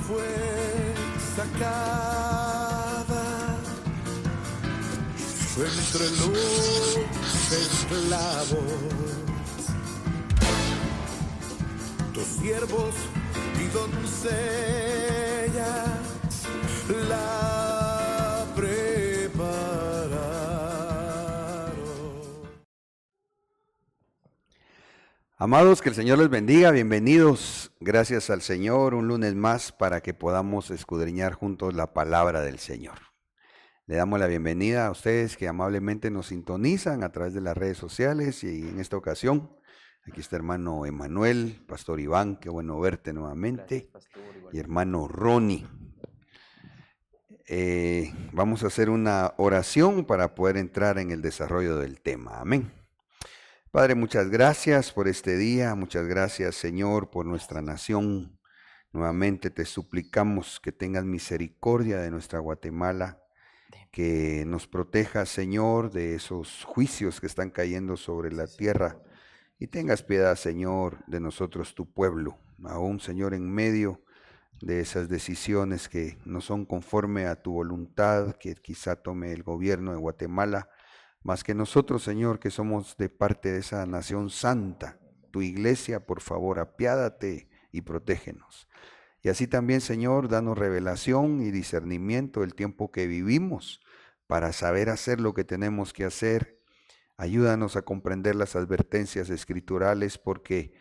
fue sacada entre los esclavos, tus siervos y doncellas la prepararon. Amados, que el Señor les bendiga, bienvenidos, gracias al Señor, un lunes más para que podamos escudriñar juntos la palabra del Señor. Le damos la bienvenida a ustedes que amablemente nos sintonizan a través de las redes sociales y en esta ocasión, aquí está hermano Emanuel, pastor Iván, qué bueno verte nuevamente, gracias, pastor, y hermano Ronnie. Vamos a hacer una oración para poder entrar en el desarrollo del tema, amén. Padre, muchas gracias por este día, muchas gracias, Señor, por nuestra nación. Nuevamente te suplicamos que tengas misericordia de nuestra Guatemala, que nos proteja, Señor, de esos juicios que están cayendo sobre la tierra, y tengas piedad, Señor, de nosotros, tu pueblo, aún, Señor, en medio de esas decisiones que no son conforme a tu voluntad, que quizá tome el gobierno de Guatemala, más que nosotros, Señor, que somos de parte de esa nación santa, tu iglesia, por favor, apiádate y protégenos. Y así también, Señor, danos revelación y discernimiento del tiempo que vivimos para saber hacer lo que tenemos que hacer. Ayúdanos a comprender las advertencias escriturales porque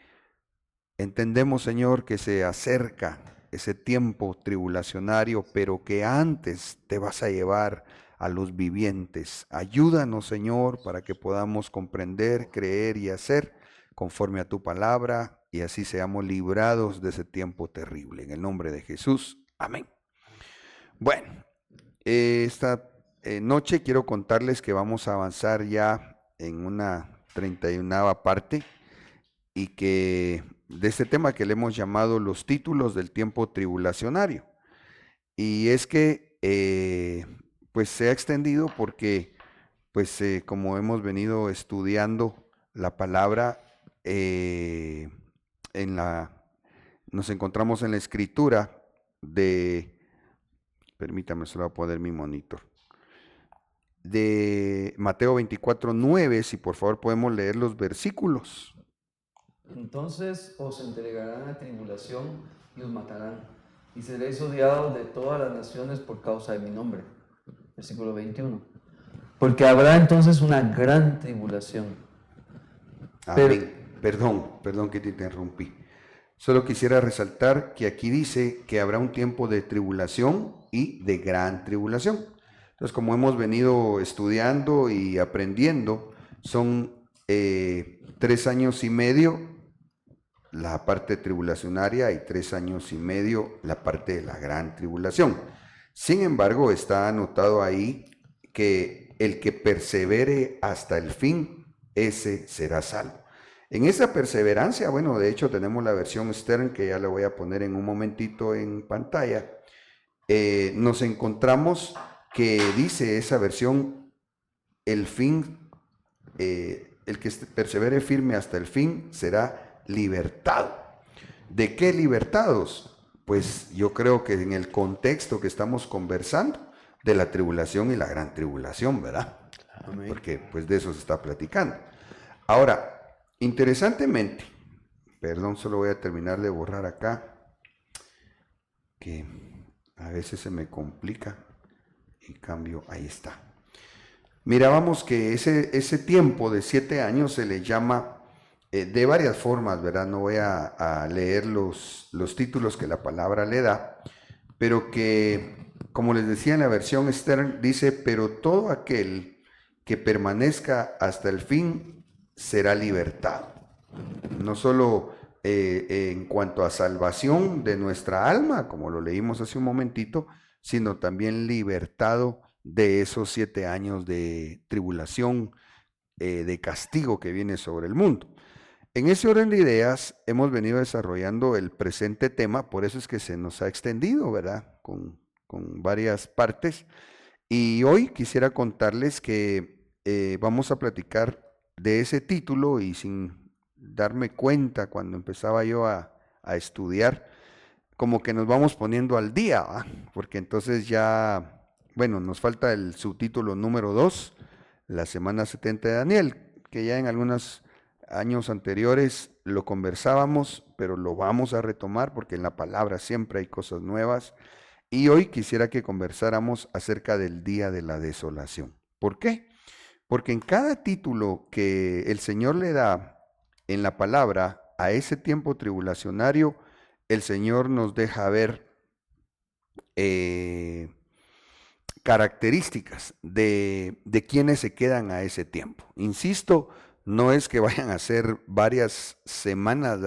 entendemos, Señor, que se acerca ese tiempo tribulacionario, pero que antes te vas a llevar a los vivientes. Ayúdanos, Señor, para que podamos comprender, creer y hacer conforme a tu palabra y así seamos librados de ese tiempo terrible. En el nombre de Jesús, amén. Bueno, esta noche quiero contarles que vamos a avanzar ya en una 31ª parte y que de este tema que le hemos llamado los títulos del tiempo tribulacionario. Y es que pues se ha extendido porque pues como hemos venido estudiando la palabra, nos encontramos en la escritura de, permítame, solo voy a poner mi monitor, de Mateo 24:9, si por favor podemos leer los versículos. Entonces os entregarán a tribulación y os matarán, y seréis odiados de todas las naciones por causa de mi nombre. Versículo 21. Porque habrá entonces una gran tribulación. Amén. Perdón que te interrumpí. Solo quisiera resaltar que aquí dice que habrá un tiempo de tribulación y de gran tribulación. Entonces, como hemos venido estudiando y aprendiendo, son 3 años y medio la parte tribulacionaria y 3 años y medio la parte de la gran tribulación. Sin embargo, está anotado ahí que el que persevere hasta el fin, ese será salvo. En esa perseverancia, bueno, de hecho tenemos la versión Stern que ya la voy a poner en un momentito en pantalla. Nos encontramos que dice esa versión, el fin, el que persevere firme hasta el fin será libertado. ¿De qué libertados? Pues yo creo que en el contexto que estamos conversando, de la tribulación y la gran tribulación, ¿verdad? Amén. Porque pues de eso se está platicando. Ahora, interesantemente, perdón, solo voy a terminar de borrar acá, que a veces se me complica y cambio, ahí está. Mirábamos que ese tiempo de 7 años se le llama de varias formas, ¿verdad? No voy a leer los títulos que la palabra le da, pero que, como les decía en la versión Stern, dice, pero todo aquel que permanezca hasta el fin será libertado. No solo en cuanto a salvación de nuestra alma, como lo leímos hace un momentito, sino también libertado de esos 7 años de tribulación, de castigo que viene sobre el mundo. En ese orden de ideas hemos venido desarrollando el presente tema, por eso es que se nos ha extendido, ¿verdad? Con varias partes. Y hoy quisiera contarles que vamos a platicar de ese título y sin darme cuenta cuando empezaba yo a estudiar, como que nos vamos poniendo al día, ¿va? Porque entonces ya, bueno, nos falta el subtítulo número 2, la semana 70 de Daniel, que ya en algunos años anteriores lo conversábamos, pero lo vamos a retomar porque en la palabra siempre hay cosas nuevas. Y hoy quisiera que conversáramos acerca del día de la desolación. ¿Por qué? Porque en cada título que el Señor le da en la palabra a ese tiempo tribulacionario, el Señor nos deja ver características de quienes se quedan a ese tiempo. Insisto, no es que vayan a ser varias semanas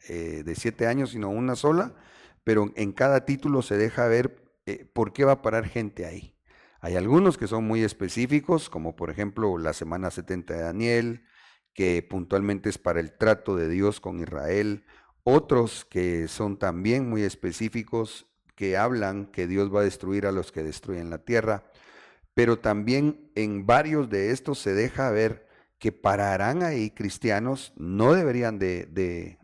de 7 años, sino una sola, pero en cada título se deja ver por qué va a parar gente ahí. Hay algunos que son muy específicos, como por ejemplo la semana 70 de Daniel, que puntualmente es para el trato de Dios con Israel. Otros que son también muy específicos, que hablan que Dios va a destruir a los que destruyen la tierra. Pero también en varios de estos se deja ver que pararán ahí cristianos, no deberían de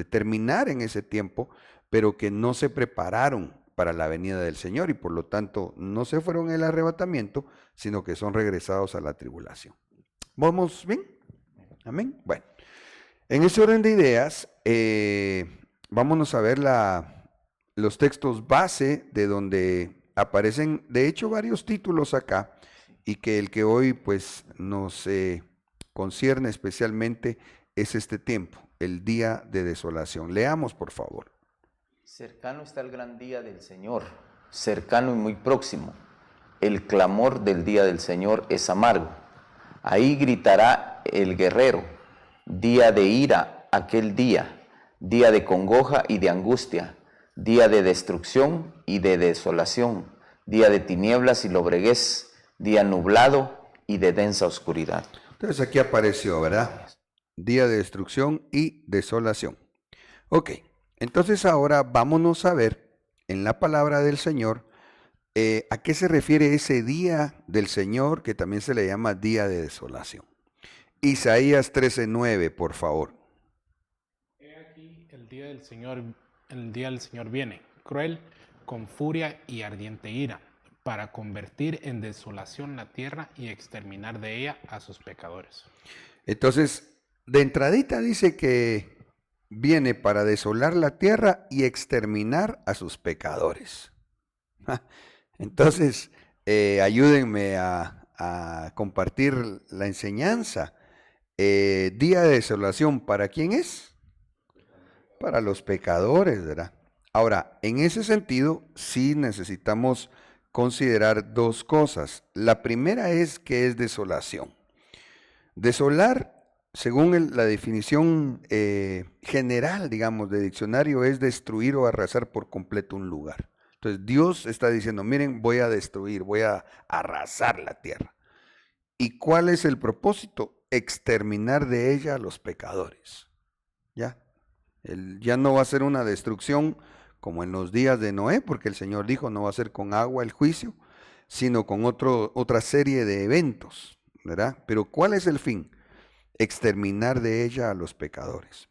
terminar en ese tiempo, pero que no se prepararon para la venida del Señor y por lo tanto no se fueron en el arrebatamiento, sino que son regresados a la tribulación. ¿Vamos bien? Amén. Bueno, en ese orden de ideas, vámonos a ver los textos base de donde aparecen, de hecho, varios títulos acá y que el que hoy pues nos concierne especialmente es este tiempo, el día de desolación. Leamos, por favor. Cercano está el gran día del Señor, cercano y muy próximo. El clamor del día del Señor es amargo. Ahí gritará el guerrero, día de ira aquel día, día de congoja y de angustia, día de destrucción y de desolación, día de tinieblas y lobreguez, día nublado y de densa oscuridad. Entonces aquí apareció, ¿verdad? Día de destrucción y desolación. Ok, entonces ahora vámonos a ver en la palabra del Señor a qué se refiere ese día del Señor que también se le llama día de desolación. Isaías 13:9, por favor. He aquí el día del Señor viene, cruel, con furia y ardiente ira, para convertir en desolación la tierra y exterminar de ella a sus pecadores. Entonces, de entradita dice que viene para desolar la tierra y exterminar a sus pecadores. Entonces, ayúdenme a compartir la enseñanza. Día de desolación, ¿para quién es? Para los pecadores, ¿verdad? Ahora, en ese sentido, sí necesitamos considerar dos cosas. La primera es que es desolación. Desolar, según la definición general, digamos, de diccionario, es destruir o arrasar por completo un lugar. Entonces, Dios está diciendo, miren, voy a destruir, voy a arrasar la tierra. ¿Y cuál es el propósito? Exterminar de ella a los pecadores. ¿Ya? Ya no va a ser una destrucción como en los días de Noé, porque el Señor dijo, no va a ser con agua el juicio, sino con otra serie de eventos, ¿verdad? Pero ¿cuál es el fin? Exterminar de ella a los pecadores.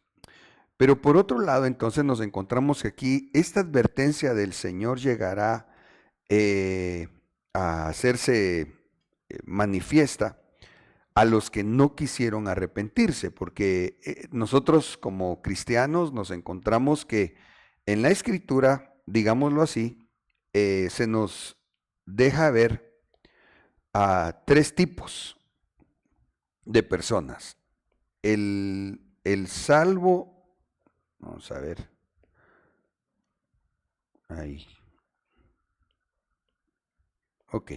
Pero por otro lado, entonces nos encontramos que aquí esta advertencia del Señor llegará a hacerse manifiesta a los que no quisieron arrepentirse, porque nosotros como cristianos nos encontramos que en la Escritura, digámoslo así, se nos deja ver a tres tipos de personas. El salvo, vamos a ver, ahí, ok,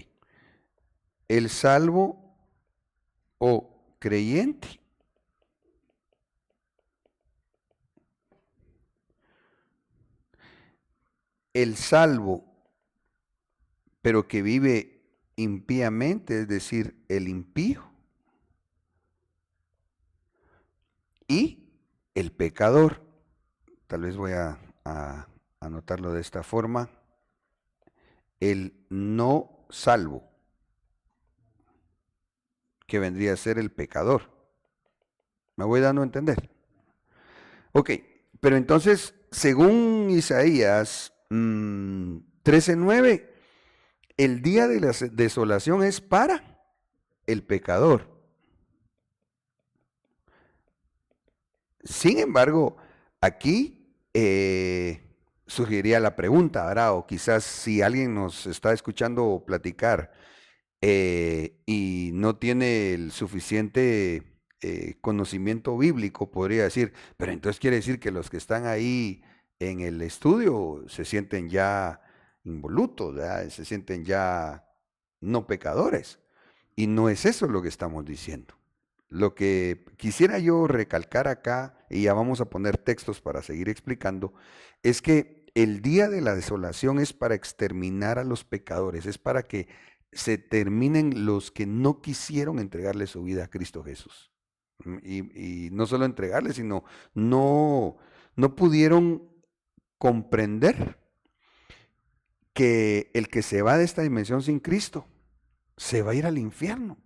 el salvo o creyente, el salvo, pero que vive impíamente, es decir, el impío, y el pecador. Tal vez voy a anotarlo de esta forma, el no salvo, que vendría a ser el pecador. ¿Me voy dando a entender? Ok, pero entonces según Isaías 13:9, el día de la desolación es para el pecador. Sin embargo, aquí surgiría la pregunta, ¿verdad? O quizás si alguien nos está escuchando platicar y no tiene el suficiente conocimiento bíblico, podría decir, pero entonces quiere decir que los que están ahí en el estudio se sienten ya involutos, ¿verdad? Se sienten ya no pecadores. Y no es eso lo que estamos diciendo. Lo que quisiera yo recalcar acá, y ya vamos a poner textos para seguir explicando, es que el día de la desolación es para exterminar a los pecadores, es para que se terminen los que no quisieron entregarle su vida a Cristo Jesús. Y no solo entregarle, sino no pudieron comprender que el que se va de esta dimensión sin Cristo se va a ir al infierno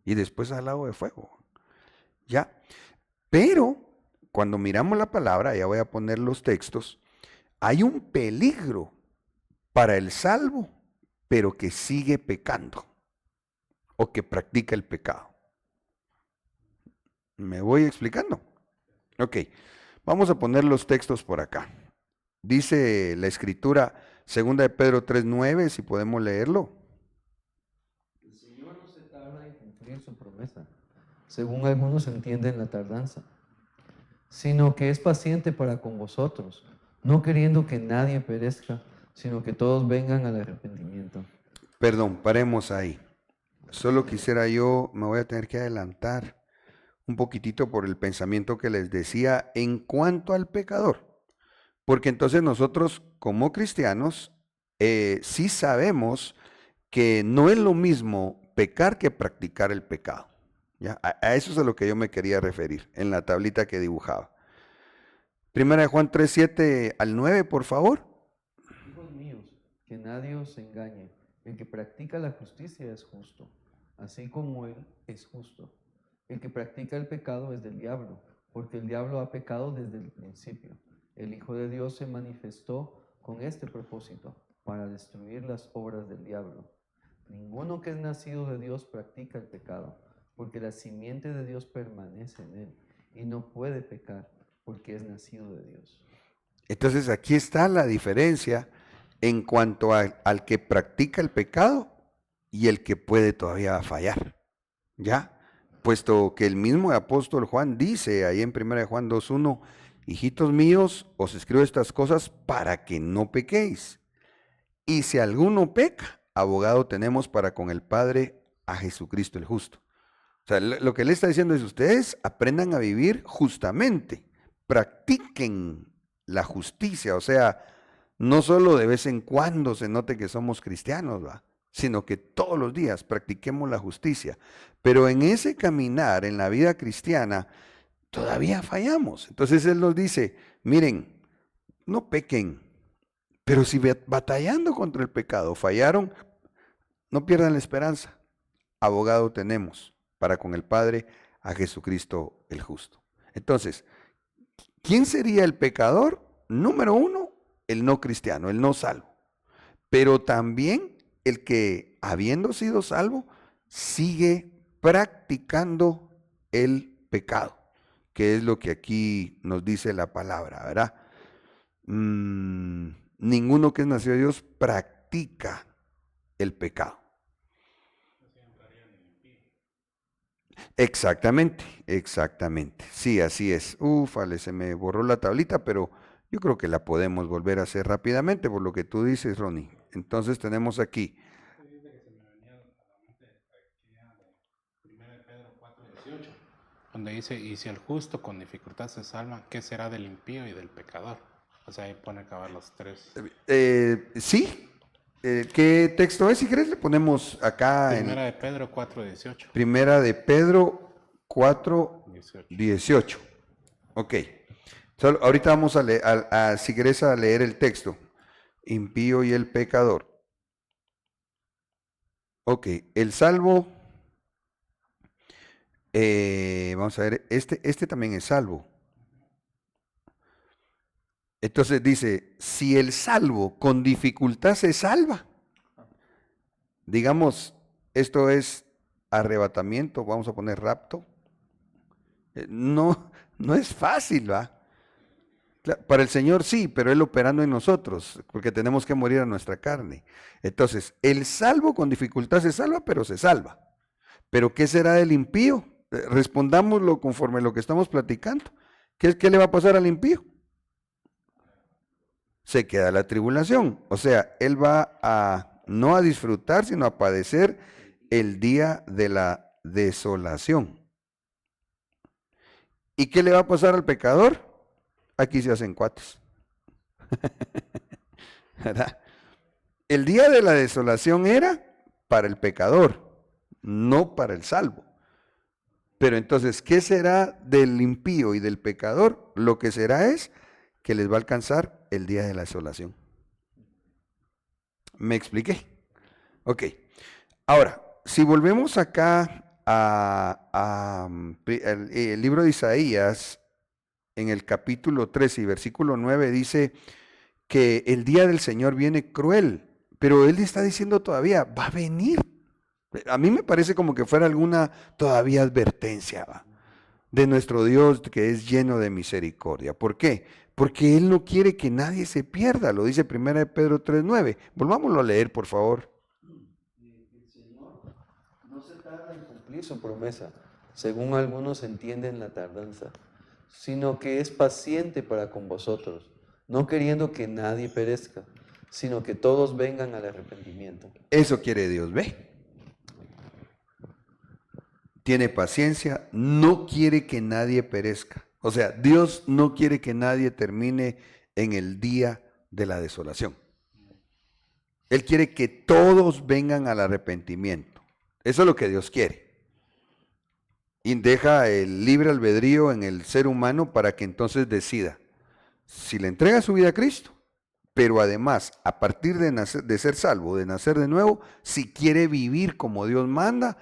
y después al lago de fuego. ¿Ya? Pero cuando miramos la palabra, ya voy a poner los textos, hay un peligro para el salvo, pero que sigue pecando o que practica el pecado. ¿Me voy explicando? Ok, vamos a poner los textos por acá. Dice la escritura, 2 de Pedro 3:9, si podemos leerlo. El Señor no se tarda en cumplir su promesa, según algunos entienden la tardanza, sino que es paciente para con vosotros, no queriendo que nadie perezca, sino que todos vengan al arrepentimiento. Perdón, paremos ahí. Solo quisiera yo, me voy a tener que adelantar un poquitito por el pensamiento que les decía en cuanto al pecador. Porque entonces nosotros como cristianos sí sabemos que no es lo mismo pecar que practicar el pecado. ¿Ya? A eso es a lo que yo me quería referir en la tablita que dibujaba. Primera de Juan 3:7-9, por favor. Hijos míos, que nadie os engañe. El que practica la justicia es justo, así como Él es justo. El que practica el pecado es del diablo, porque el diablo ha pecado desde el principio. El Hijo de Dios se manifestó con este propósito, para destruir las obras del diablo. Ninguno que es nacido de Dios practica el pecado, porque la simiente de Dios permanece en él, y no puede pecar, porque es nacido de Dios. Entonces aquí está la diferencia en cuanto al que practica el pecado y el que puede todavía fallar. ¿Ya? Puesto que el mismo apóstol Juan dice ahí en 1 Juan 2:1, hijitos míos, os escribo estas cosas para que no pequéis. Y si alguno peca, abogado tenemos para con el Padre a Jesucristo el justo. O sea, lo que él está diciendo es, ustedes aprendan a vivir justamente, practiquen la justicia, o sea, no solo de vez en cuando se note que somos cristianos, ¿va? Sino que todos los días practiquemos la justicia. Pero en ese caminar, en la vida cristiana, todavía fallamos. Entonces Él nos dice, miren, no pequen, pero si batallando contra el pecado fallaron, no pierdan la esperanza. Abogado tenemos para con el Padre a Jesucristo el justo. Entonces, ¿quién sería el pecador? Número uno, el no cristiano, el no salvo. Pero también el que, habiendo sido salvo, sigue practicando el pecado, que es lo que aquí nos dice la palabra, ¿verdad? Ninguno que es nacido de Dios practica el pecado. Exactamente, exactamente. Sí, así es. Ufale, se me borró la tablita, pero yo creo que la podemos volver a hacer rápidamente por lo que tú dices, Ronnie. Entonces tenemos aquí. Donde dice, y si el justo con dificultad se salva, ¿qué será del impío y del pecador? O sea, ahí pone a acabar los tres. Sí. ¿Qué texto es? Si querés le ponemos acá. Primera de Pedro 4:18. Primera de Pedro 4:18. Ok. Ahorita vamos a leer, si querés a leer el texto. Impío y el pecador. Ok, el salvo. Vamos a ver, este también es salvo. Entonces dice, si el salvo con dificultad se salva, digamos, esto es arrebatamiento, vamos a poner rapto, no es fácil, ¿va? Para el Señor sí, pero Él operando en nosotros, porque tenemos que morir a nuestra carne. Entonces, el salvo con dificultad se salva, pero se salva. ¿Pero qué será del impío? Respondámoslo conforme a lo que estamos platicando. ¿Qué le va a pasar al impío? Se queda la tribulación. O sea, él va a no a disfrutar, sino a padecer el día de la desolación. ¿Y qué le va a pasar al pecador? Aquí se hacen cuates. ¿Verdad? El día de la desolación era para el pecador, no para el salvo. Pero entonces, ¿qué será del impío y del pecador? Lo que será es que les va a alcanzar el día de la desolación. ¿Me expliqué? Ok. Ahora, si volvemos acá al libro de Isaías, en el capítulo 13 y versículo 9 dice que el día del Señor viene cruel, pero Él está diciendo todavía, va a venir. A mí me parece como que fuera alguna todavía advertencia, ¿va?, de nuestro Dios que es lleno de misericordia. ¿Por qué? Porque Él no quiere que nadie se pierda, lo dice 1 Pedro 3:9. Volvámoslo a leer, por favor. El Señor no se tarda en cumplir su promesa, según algunos entienden la tardanza, sino que es paciente para con vosotros, no queriendo que nadie perezca, sino que todos vengan al arrepentimiento. Eso quiere Dios, ¿ve? Tiene paciencia, no quiere que nadie perezca. O sea, Dios no quiere que nadie termine en el día de la desolación. Él quiere que todos vengan al arrepentimiento. Eso es lo que Dios quiere. Y deja el libre albedrío en el ser humano para que entonces decida si le entrega su vida a Cristo, pero además, a partir de ser salvo, de nacer de nuevo, si quiere vivir como Dios manda,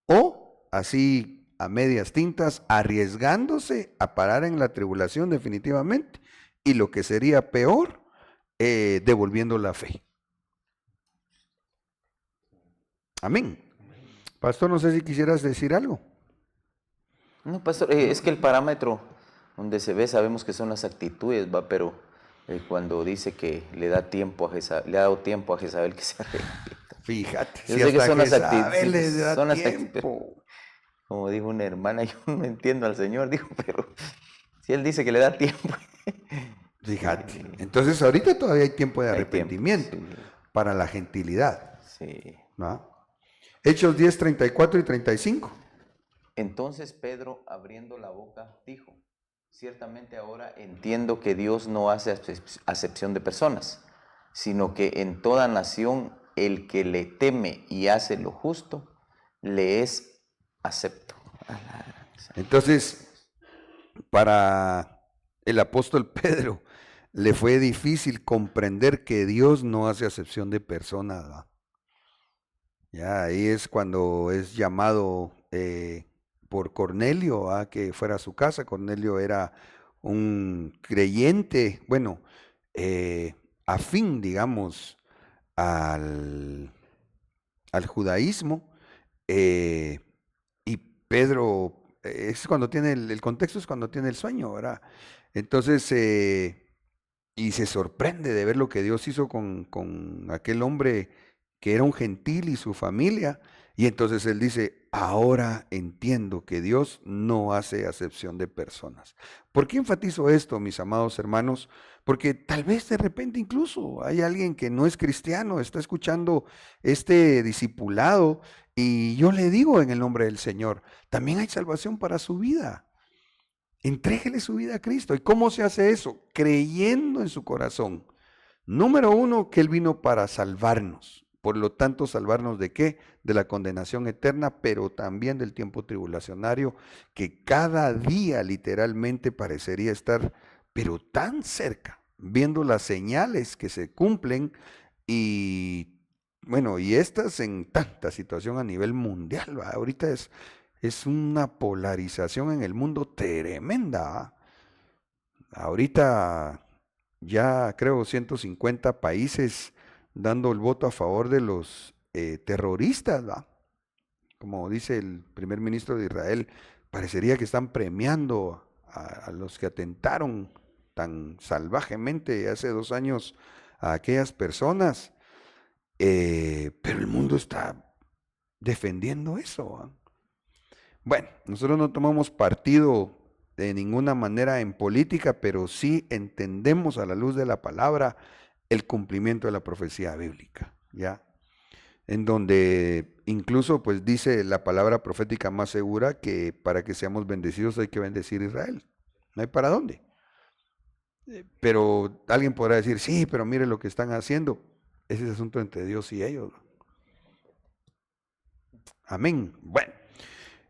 o así a medias tintas, arriesgándose a parar en la tribulación definitivamente, y lo que sería peor, devolviendo la fe. Amén. Pastor, no sé si quisieras decir algo. No, pastor, es que el parámetro donde se ve, sabemos que son las actitudes, ¿va? Pero cuando dice que le da tiempo le ha dado tiempo a Jezabel que se arrepienta. Fíjate, Yo si sé que hasta son las Jezabel les actitudes, da son las tiempo. actitudes. Como dijo una hermana, yo no entiendo al Señor, dijo, pero si Él dice que le da tiempo. Fíjate, entonces ahorita todavía hay tiempo de Hay arrepentimiento tiempo, sí. para la gentilidad, Sí. ¿no? Hechos 10, 34 y 35. Entonces Pedro, abriendo la boca, dijo: ciertamente ahora entiendo que Dios no hace acepción de personas, sino que en toda nación el que le teme y hace lo justo, le es acepto. Entonces, para el apóstol Pedro le fue difícil comprender que Dios no hace acepción de personas, ¿va? Ya ahí es cuando es llamado por Cornelio a que fuera a su casa. Cornelio era un creyente, bueno, afín, digamos, al judaísmo, y Pedro, es cuando tiene el contexto es cuando tiene el sueño, ¿verdad? Entonces, y se sorprende de ver lo que Dios hizo con aquel hombre que era un gentil y su familia, y entonces él dice: ahora entiendo que Dios no hace acepción de personas. ¿Por qué enfatizo esto, mis amados hermanos? Porque tal vez de repente incluso hay alguien que no es cristiano, está escuchando este discipulado, y yo le digo en el nombre del Señor, también hay salvación para su vida. Entréguele su vida a Cristo. ¿Y cómo se hace eso? Creyendo en su corazón. Número uno, que Él vino para salvarnos. Por lo tanto, ¿salvarnos de qué? De la condenación eterna, pero también del tiempo tribulacionario, que cada día literalmente parecería estar, pero tan cerca, viendo las señales que se cumplen, y bueno, y estas en tanta situación a nivel mundial, ¿va? Ahorita es una polarización en el mundo tremenda, ¿va? Ahorita ya creo 150 países dando el voto a favor de los terroristas, ¿va? Como dice el primer ministro de Israel, parecería que están premiando a los que atentaron tan salvajemente hace 2 años a aquellas personas, pero el mundo está defendiendo eso, ¿va? Bueno, nosotros no tomamos partido de ninguna manera en política, pero sí entendemos a la luz de la palabra el cumplimiento de la profecía bíblica, ¿ya? En donde incluso pues dice la palabra profética más segura que para que seamos bendecidos hay que bendecir a Israel. No hay para dónde. Pero alguien podrá decir, sí, pero mire lo que están haciendo. Ese es asunto entre Dios y ellos. Amén. Bueno,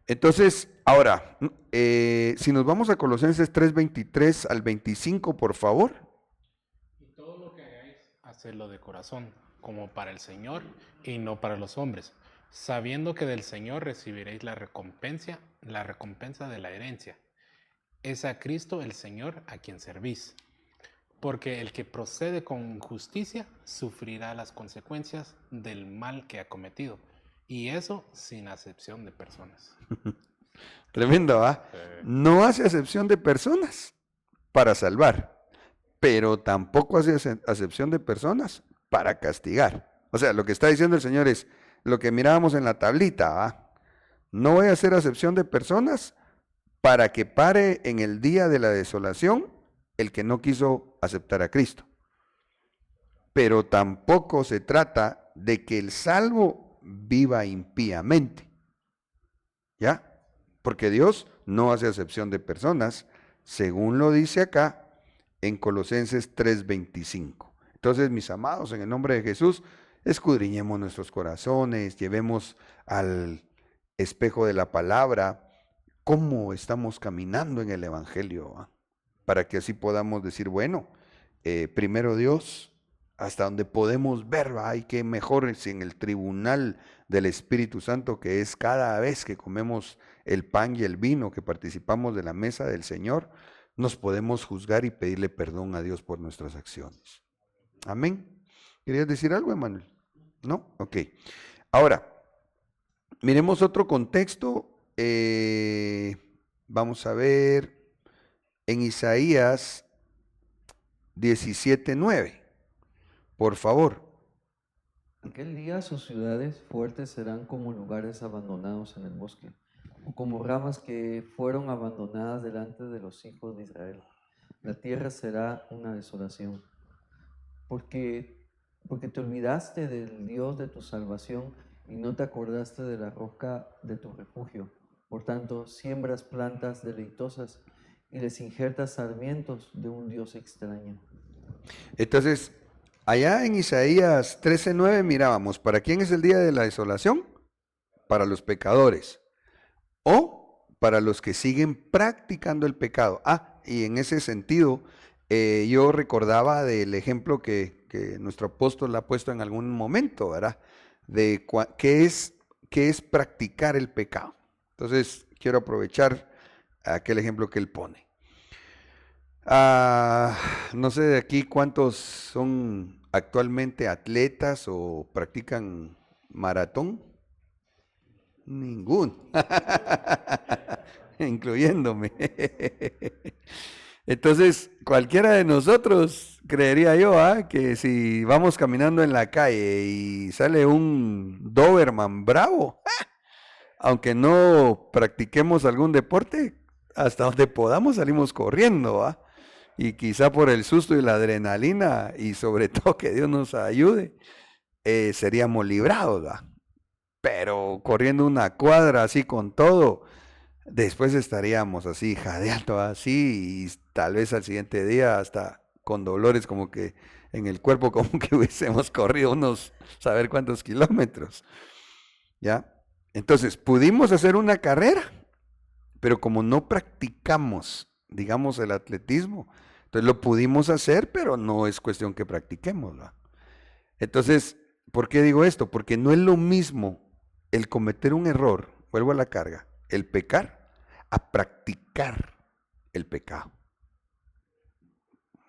entonces, ahora, si nos vamos a Colosenses 3:23 al 25, por favor. Y todo lo que hagáis, hacedlo de corazón, como para el Señor y no para los hombres, sabiendo que del Señor recibiréis la recompensa de la herencia. Es a Cristo el Señor a quien servís. Porque el que procede con injusticia sufrirá las consecuencias del mal que ha cometido, y eso sin acepción de personas. Tremendo, ¿va? No hace acepción de personas para salvar, pero tampoco hace acepción de personas para castigar. O sea, lo que está diciendo el Señor es lo que mirábamos en la tablita, ¿va? No voy a hacer acepción de personas para que pare en el día de la desolación el que no quiso aceptar a Cristo. Pero tampoco se trata de que el salvo viva impíamente, ¿ya? Porque Dios no hace acepción de personas, según lo dice acá en Colosenses 3:25. Entonces, mis amados, en el nombre de Jesús, escudriñemos nuestros corazones, llevemos al espejo de la palabra cómo estamos caminando en el Evangelio, ¿va? Para que así podamos decir, bueno, primero Dios, hasta donde podemos ver, ¿va? Y que mejor si en el tribunal del Espíritu Santo, que es cada vez que comemos el pan y el vino, que participamos de la mesa del Señor, nos podemos juzgar y pedirle perdón a Dios por nuestras acciones. Amén. ¿Querías decir algo, Emanuel? ¿No? Ok. Ahora, miremos otro contexto. Vamos a ver en Isaías 17:9. Por favor. Aquel día sus ciudades fuertes serán como lugares abandonados en el bosque, o como ramas que fueron abandonadas delante de los hijos de Israel. La tierra será una desolación, porque te olvidaste del Dios de tu salvación y no te acordaste de la roca de tu refugio. Por tanto, siembras plantas deleitosas y les injertas sarmientos de un Dios extraño. Entonces, allá en Isaías 13:9 mirábamos, ¿para quién es el día de la desolación? Para los pecadores o para los que siguen practicando el pecado. Y en ese sentido, yo recordaba del ejemplo que nuestro apóstol ha puesto en algún momento, ¿verdad? De qué es practicar el pecado. Entonces, quiero aprovechar aquel ejemplo que él pone. No sé de aquí cuántos son actualmente atletas o practican maratón. Ningún. Incluyéndome. Entonces, cualquiera de nosotros, creería yo, que si vamos caminando en la calle y sale un Doberman bravo, aunque no practiquemos algún deporte, hasta donde podamos salimos corriendo, ¿va? Y quizá por el susto y la adrenalina, y sobre todo que Dios nos ayude, seríamos librados, ¿va? Pero corriendo una cuadra así con todo, después estaríamos así jadeando así, y tal vez al siguiente día hasta con dolores como que en el cuerpo, como que hubiésemos corrido unos saber cuántos kilómetros, ¿ya? Entonces, pudimos hacer una carrera, pero como no practicamos, digamos, el atletismo, entonces lo pudimos hacer, pero no es cuestión que practiquemos, ¿va? Entonces, ¿por qué digo esto? Porque no es lo mismo el cometer un error, vuelvo a la carga, el pecar, a practicar el pecado.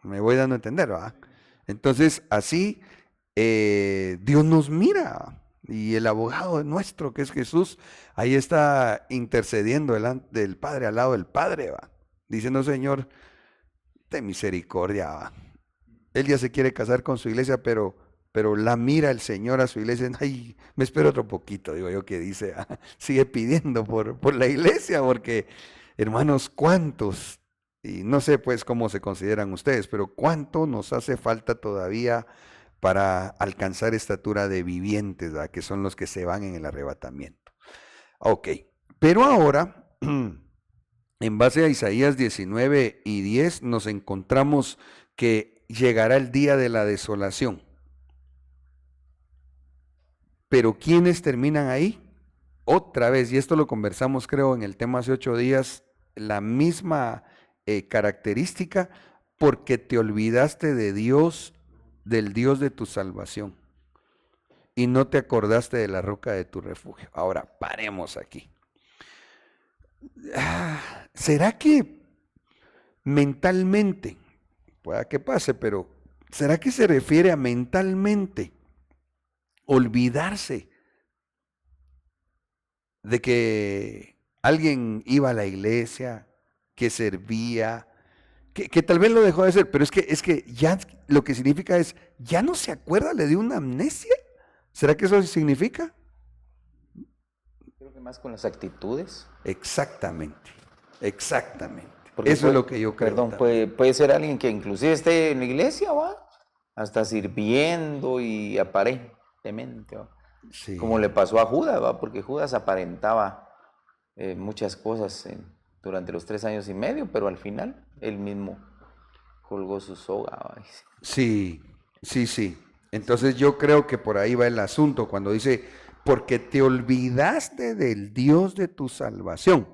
Me voy dando a entender, ¿va? Entonces, así Dios nos mira. Y el abogado nuestro, que es Jesús, ahí está intercediendo delante del Padre, al lado del Padre, ¿va? Diciendo, Señor, ten misericordia, ¿va? Él ya se quiere casar con su iglesia, pero la mira el Señor a su iglesia. Ay, me espero otro poquito, digo yo, que dice, sigue pidiendo por la iglesia, porque, hermanos, ¿cuántos? Y no sé pues cómo se consideran ustedes, pero ¿cuánto nos hace falta todavía para alcanzar estatura de vivientes, ¿verdad? Que son los que se van en el arrebatamiento? Ok, pero ahora, en base a Isaías 19:10, nos encontramos que llegará el día de la desolación. Pero ¿quiénes terminan ahí? Otra vez, y esto lo conversamos creo en el tema hace 8 días, la misma característica, porque te olvidaste de Dios, del Dios de tu salvación, y no te acordaste de la roca de tu refugio. Ahora, paremos aquí. ¿Será que mentalmente, pueda que pase, pero ¿será que se refiere a mentalmente olvidarse de que alguien iba a la iglesia, que servía, que tal vez lo dejó de hacer, pero es que ya lo que significa es, ya no se acuerda, le dio una amnesia? ¿Será que eso significa? Creo que más con las actitudes. Exactamente, exactamente. Porque Eso es lo que yo creo. Perdón, también. puede ser alguien que inclusive esté en la iglesia, ¿va? Hasta sirviendo y aparentemente, ¿va? Sí. Como le pasó a Judas, ¿va? Porque Judas aparentaba muchas cosas durante los 3 años y medio, pero al final él mismo colgó su soga, ¿va? Sí, sí, sí. Entonces yo creo que por ahí va el asunto cuando dice, porque te olvidaste del Dios de tu salvación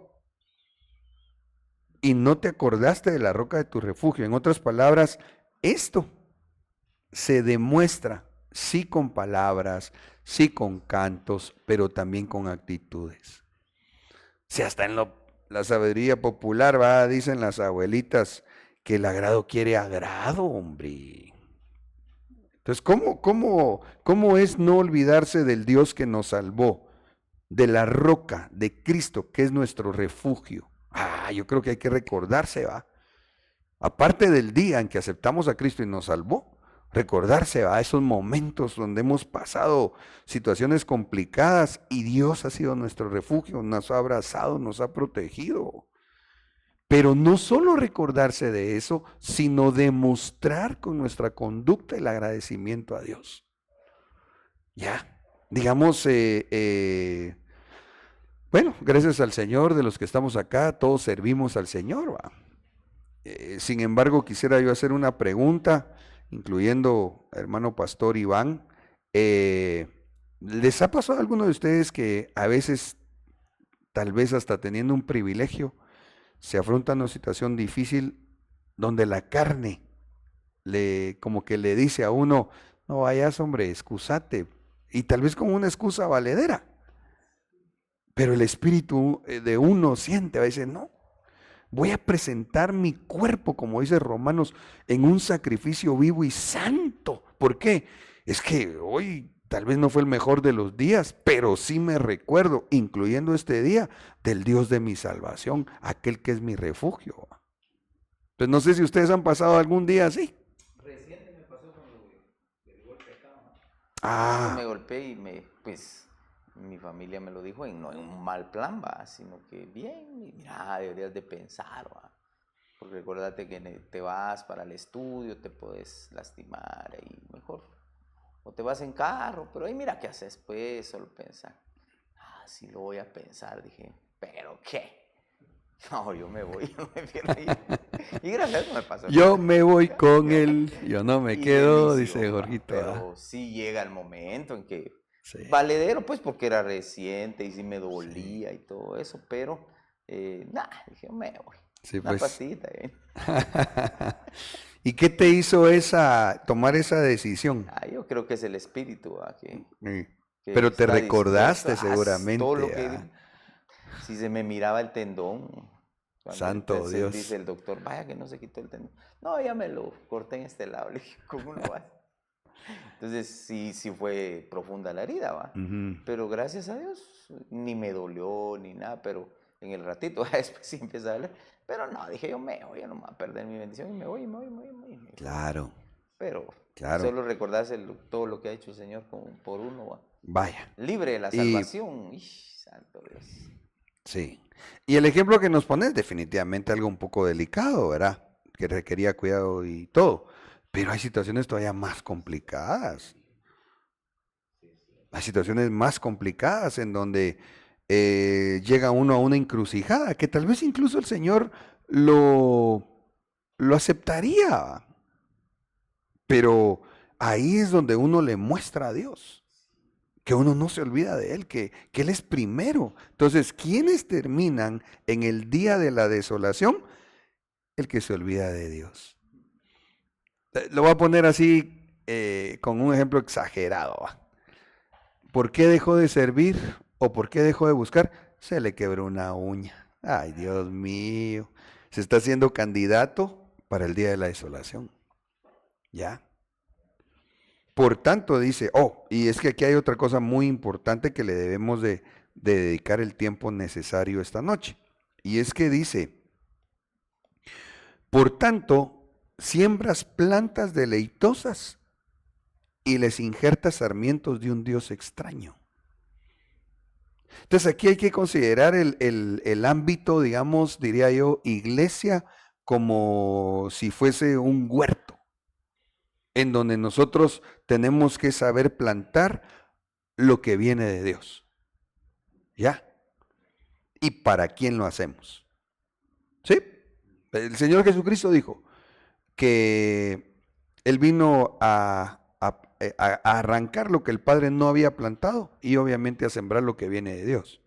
y no te acordaste de la roca de tu refugio. En otras palabras, esto se demuestra sí con palabras, sí con cantos, pero también con actitudes. Si hasta en la sabiduría popular, va, dicen las abuelitas, que el agrado quiere agrado, hombre. Entonces, ¿cómo es no olvidarse del Dios que nos salvó, de la roca, de Cristo, que es nuestro refugio? Yo creo que hay que recordarse, va. Aparte del día en que aceptamos a Cristo y nos salvó, recordarse, va, esos momentos donde hemos pasado situaciones complicadas y Dios ha sido nuestro refugio, nos ha abrazado, nos ha protegido. Pero no solo recordarse de eso, sino demostrar con nuestra conducta el agradecimiento a Dios. Ya, digamos, bueno, gracias al Señor de los que estamos acá, todos servimos al Señor, ¿va? Sin embargo, quisiera yo hacer una pregunta, incluyendo hermano pastor Iván. ¿Les ha pasado a alguno de ustedes que a veces, tal vez hasta teniendo un privilegio, se afronta una situación difícil donde la carne como que le dice a uno, no vayas, hombre, excusate, y tal vez como una excusa valedera, pero el espíritu de uno siente, a veces, no, voy a presentar mi cuerpo, como dice Romanos, en un sacrificio vivo y santo? ¿Por qué? Es que hoy tal vez no fue el mejor de los días, pero sí me recuerdo, incluyendo este día, del Dios de mi salvación, aquel que es mi refugio. Pues no sé si ustedes han pasado algún día así. Reciente me pasó con lo del golpe acá. Ah, Me golpeé y pues mi familia me lo dijo no en un mal plan, va, sino que bien, mira, deberías de pensar, va. Porque recuérdate que te vas para el estudio, te puedes lastimar y mejor. O te vas en carro, pero ahí mira qué haces, pues, solo pensar. Sí lo voy a pensar, dije, ¿pero qué? No, yo me voy, yo me pierdo ahí. Y gracias a eso me pasó. yo me voy con él, yo no me Y quedo, delicioso, dice Jorgito. pero sí llega el momento en que Sí. valedero, pues porque era reciente y sí me dolía y todo eso, pero nada, dije, me voy. Sí, Una pues. pastita. ¿Y qué te hizo tomar esa decisión? Yo creo que es el espíritu, que Pero te está recordaste dispuesto a seguramente. todo lo que, si se me miraba el tendón, Cuando Santo entonces Dios. dice el doctor, vaya que no se quitó el tendón. No, ya me lo corté en este lado. Le dije, ¿cómo no va? Entonces sí fue profunda la herida, va. Ujú. Pero gracias a Dios ni me dolió ni nada, pero en el ratito después sí empieza a doler. Pero no, dije yo me voy, yo no me voy a perder mi bendición y me voy. Claro, Pero claro. solo recordarse todo lo que ha hecho el Señor por uno, va. Vaya. Libre de la Y- salvación. Santo Dios. Sí. Y el ejemplo que nos pones definitivamente algo un poco delicado, ¿verdad? Que requería cuidado y todo. Pero hay situaciones todavía más complicadas. Hay situaciones más complicadas en donde llega uno a una encrucijada que tal vez incluso el Señor lo aceptaría. Pero ahí es donde uno le muestra a Dios que uno no se olvida de Él, que Él es primero. Entonces, ¿quiénes terminan en el día de la desolación? El que se olvida de Dios. Lo voy a poner así con un ejemplo exagerado. ¿Va? ¿Por qué dejó de servir o por qué dejó de buscar? Se le quebró una uña. Ay, Dios mío. Se está haciendo candidato para el día de la desolación. ¿Ya? Por tanto, dice, y es que aquí hay otra cosa muy importante que le debemos de dedicar el tiempo necesario esta noche. Y es que dice, por tanto, siembras plantas deleitosas y les injertas sarmientos de un Dios extraño. Entonces aquí hay que considerar el ámbito, digamos, diría yo, iglesia, como si fuese un huerto, en donde nosotros tenemos que saber plantar lo que viene de Dios. ¿Ya? ¿Y para quién lo hacemos? ¿Sí? El Señor Jesucristo dijo que Él vino a arrancar lo que el Padre no había plantado y obviamente a sembrar lo que viene de Dios.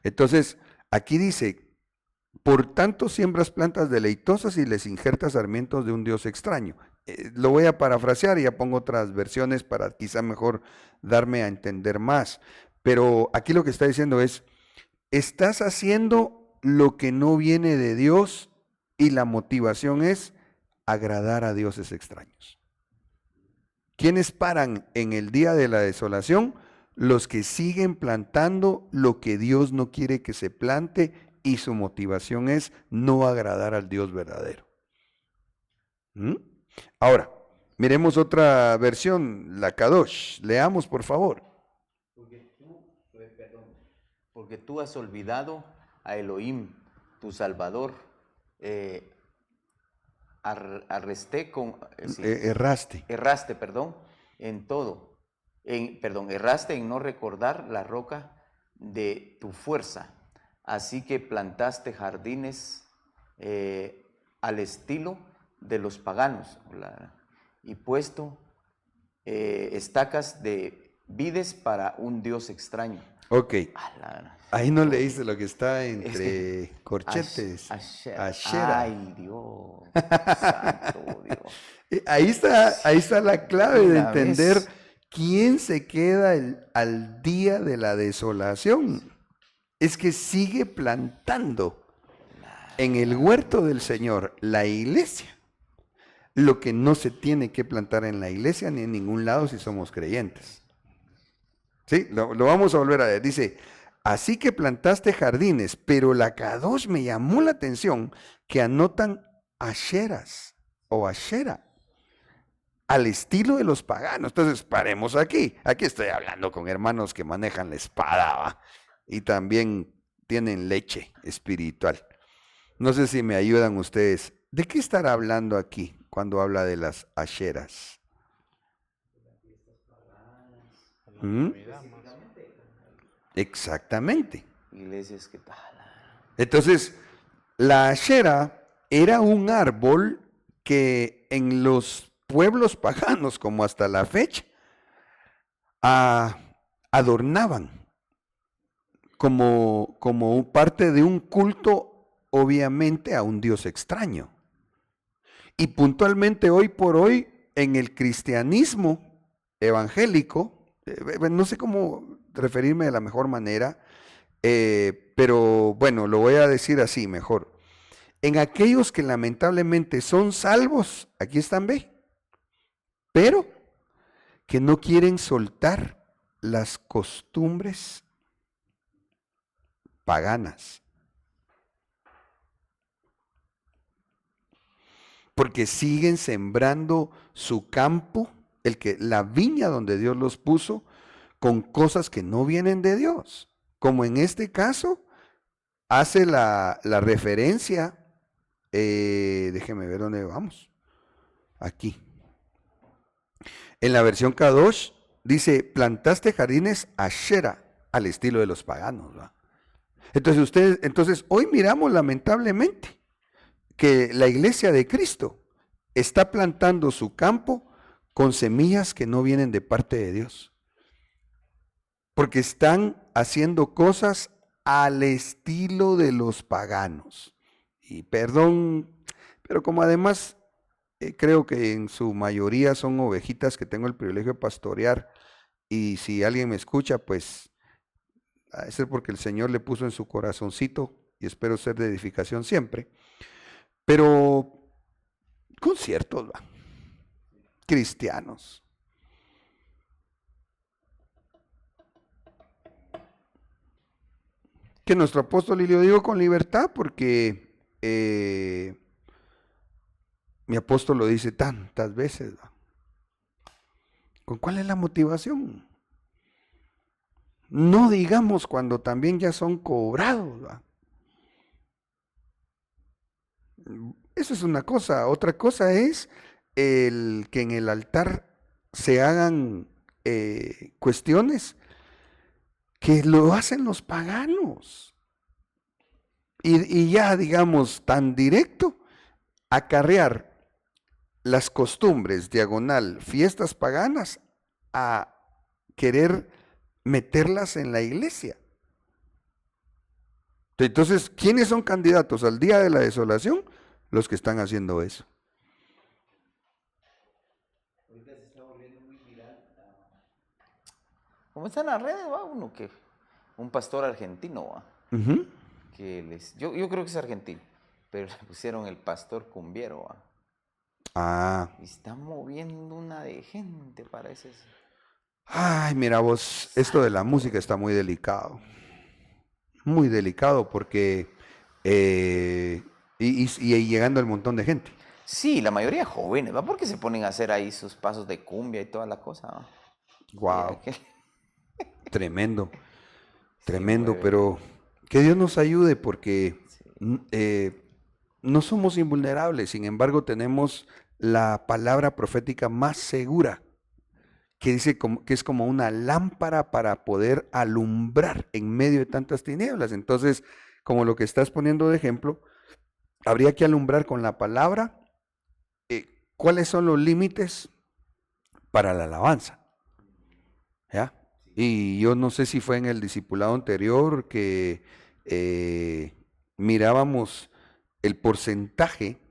Entonces, aquí dice, por tanto siembras plantas deleitosas y les injertas sarmientos de un Dios extraño. Lo voy a parafrasear y ya pongo otras versiones para quizá mejor darme a entender más. Pero aquí lo que está diciendo es, estás haciendo lo que no viene de Dios y la motivación es agradar a dioses extraños. ¿Quiénes paran en el día de la desolación? Los que siguen plantando lo que Dios no quiere que se plante y su motivación es no agradar al Dios verdadero. ¿Mm? Ahora, miremos otra versión, la Kadosh. Leamos, por favor. Porque tú has olvidado a Elohim, tu Salvador. Erraste, en todo. Erraste en no recordar la roca de tu fuerza. Así que plantaste jardines al estilo de los paganos y puesto estacas de vides para un Dios extraño. Ok, ahí no leíste lo que está entre corchetes. Ashera. Ay, Dios, santo Dios. Ahí está la clave de Una entender vez. quién se queda al día de la desolación. Es que sigue plantando en el huerto del Señor, la iglesia, lo que no se tiene que plantar en la iglesia ni en ningún lado si somos creyentes. ¿Sí? Lo vamos a volver a ver. Dice, así que plantaste jardines, pero la Kadosh me llamó la atención que anotan asheras o ashera al estilo de los paganos. Entonces, paremos aquí. Aquí estoy hablando con hermanos que manejan la espada, ¿va? Y también tienen leche espiritual. No sé si me ayudan ustedes. ¿De qué estará hablando aquí cuando habla de las asheras? ¿Mm? Exactamente. Iglesias que tal. Entonces, la ashera era un árbol que en los pueblos paganos, como hasta la fecha, adornaban como parte de un culto, obviamente, a un Dios extraño. Y puntualmente hoy por hoy, en el cristianismo evangélico, no sé cómo referirme de la mejor manera, pero bueno, lo voy a decir así mejor. en aquellos que lamentablemente son salvos, aquí están, ve, pero que no quieren soltar las costumbres paganas. Porque siguen sembrando su campo, la viña donde Dios los puso, con cosas que no vienen de Dios. Como en este caso, hace la referencia, déjeme ver dónde vamos, aquí. En la versión Kadosh dice, plantaste jardines Ashera, al estilo de los paganos, ¿va? Entonces hoy miramos lamentablemente que la iglesia de Cristo está plantando su campo con semillas que no vienen de parte de Dios. Porque están haciendo cosas al estilo de los paganos. Y perdón, pero como además creo que en su mayoría son ovejitas que tengo el privilegio de pastorear, y si alguien me escucha, pues a ser porque el Señor le puso en su corazoncito, y espero ser de edificación siempre, pero conciertos, ¿va? Cristianos. Que nuestro apóstol, y lo digo con libertad porque mi apóstol lo dice tantas veces, ¿va? ¿Con cuál es la motivación? No digamos cuando también ya son cobrados, ¿va? Eso es una cosa. Otra cosa es el que en el altar se hagan cuestiones que lo hacen los paganos. Y ya, digamos, tan directo, acarrear las costumbres, diagonal, fiestas paganas, a querer meterlas en la iglesia. Entonces, ¿quiénes son candidatos al día de la desolación? Los que están haciendo eso. Como está en las redes, va uno que un pastor argentino, va, Uh-huh. que yo creo que es argentino, pero le pusieron el pastor cumbiero, va. Ah. Y está moviendo una de gente, parece. Ay, mira vos, esto de la música está muy delicado. Muy delicado porque y llegando al montón de gente. Sí, la mayoría jóvenes, ¿va? Porque se ponen a hacer ahí sus pasos de cumbia y toda la cosa, ¿va? Wow, Que- tremendo, Sí, tremendo, mueve. pero que Dios nos ayude porque Sí. no somos invulnerables, sin embargo tenemos la palabra profética más segura, que dice que es como una lámpara para poder alumbrar en medio de tantas tinieblas. Entonces, como lo que estás poniendo de ejemplo, habría que alumbrar con la palabra cuáles son los límites para la alabanza. ¿Ya? Y yo no sé si fue en el discipulado anterior que mirábamos el porcentaje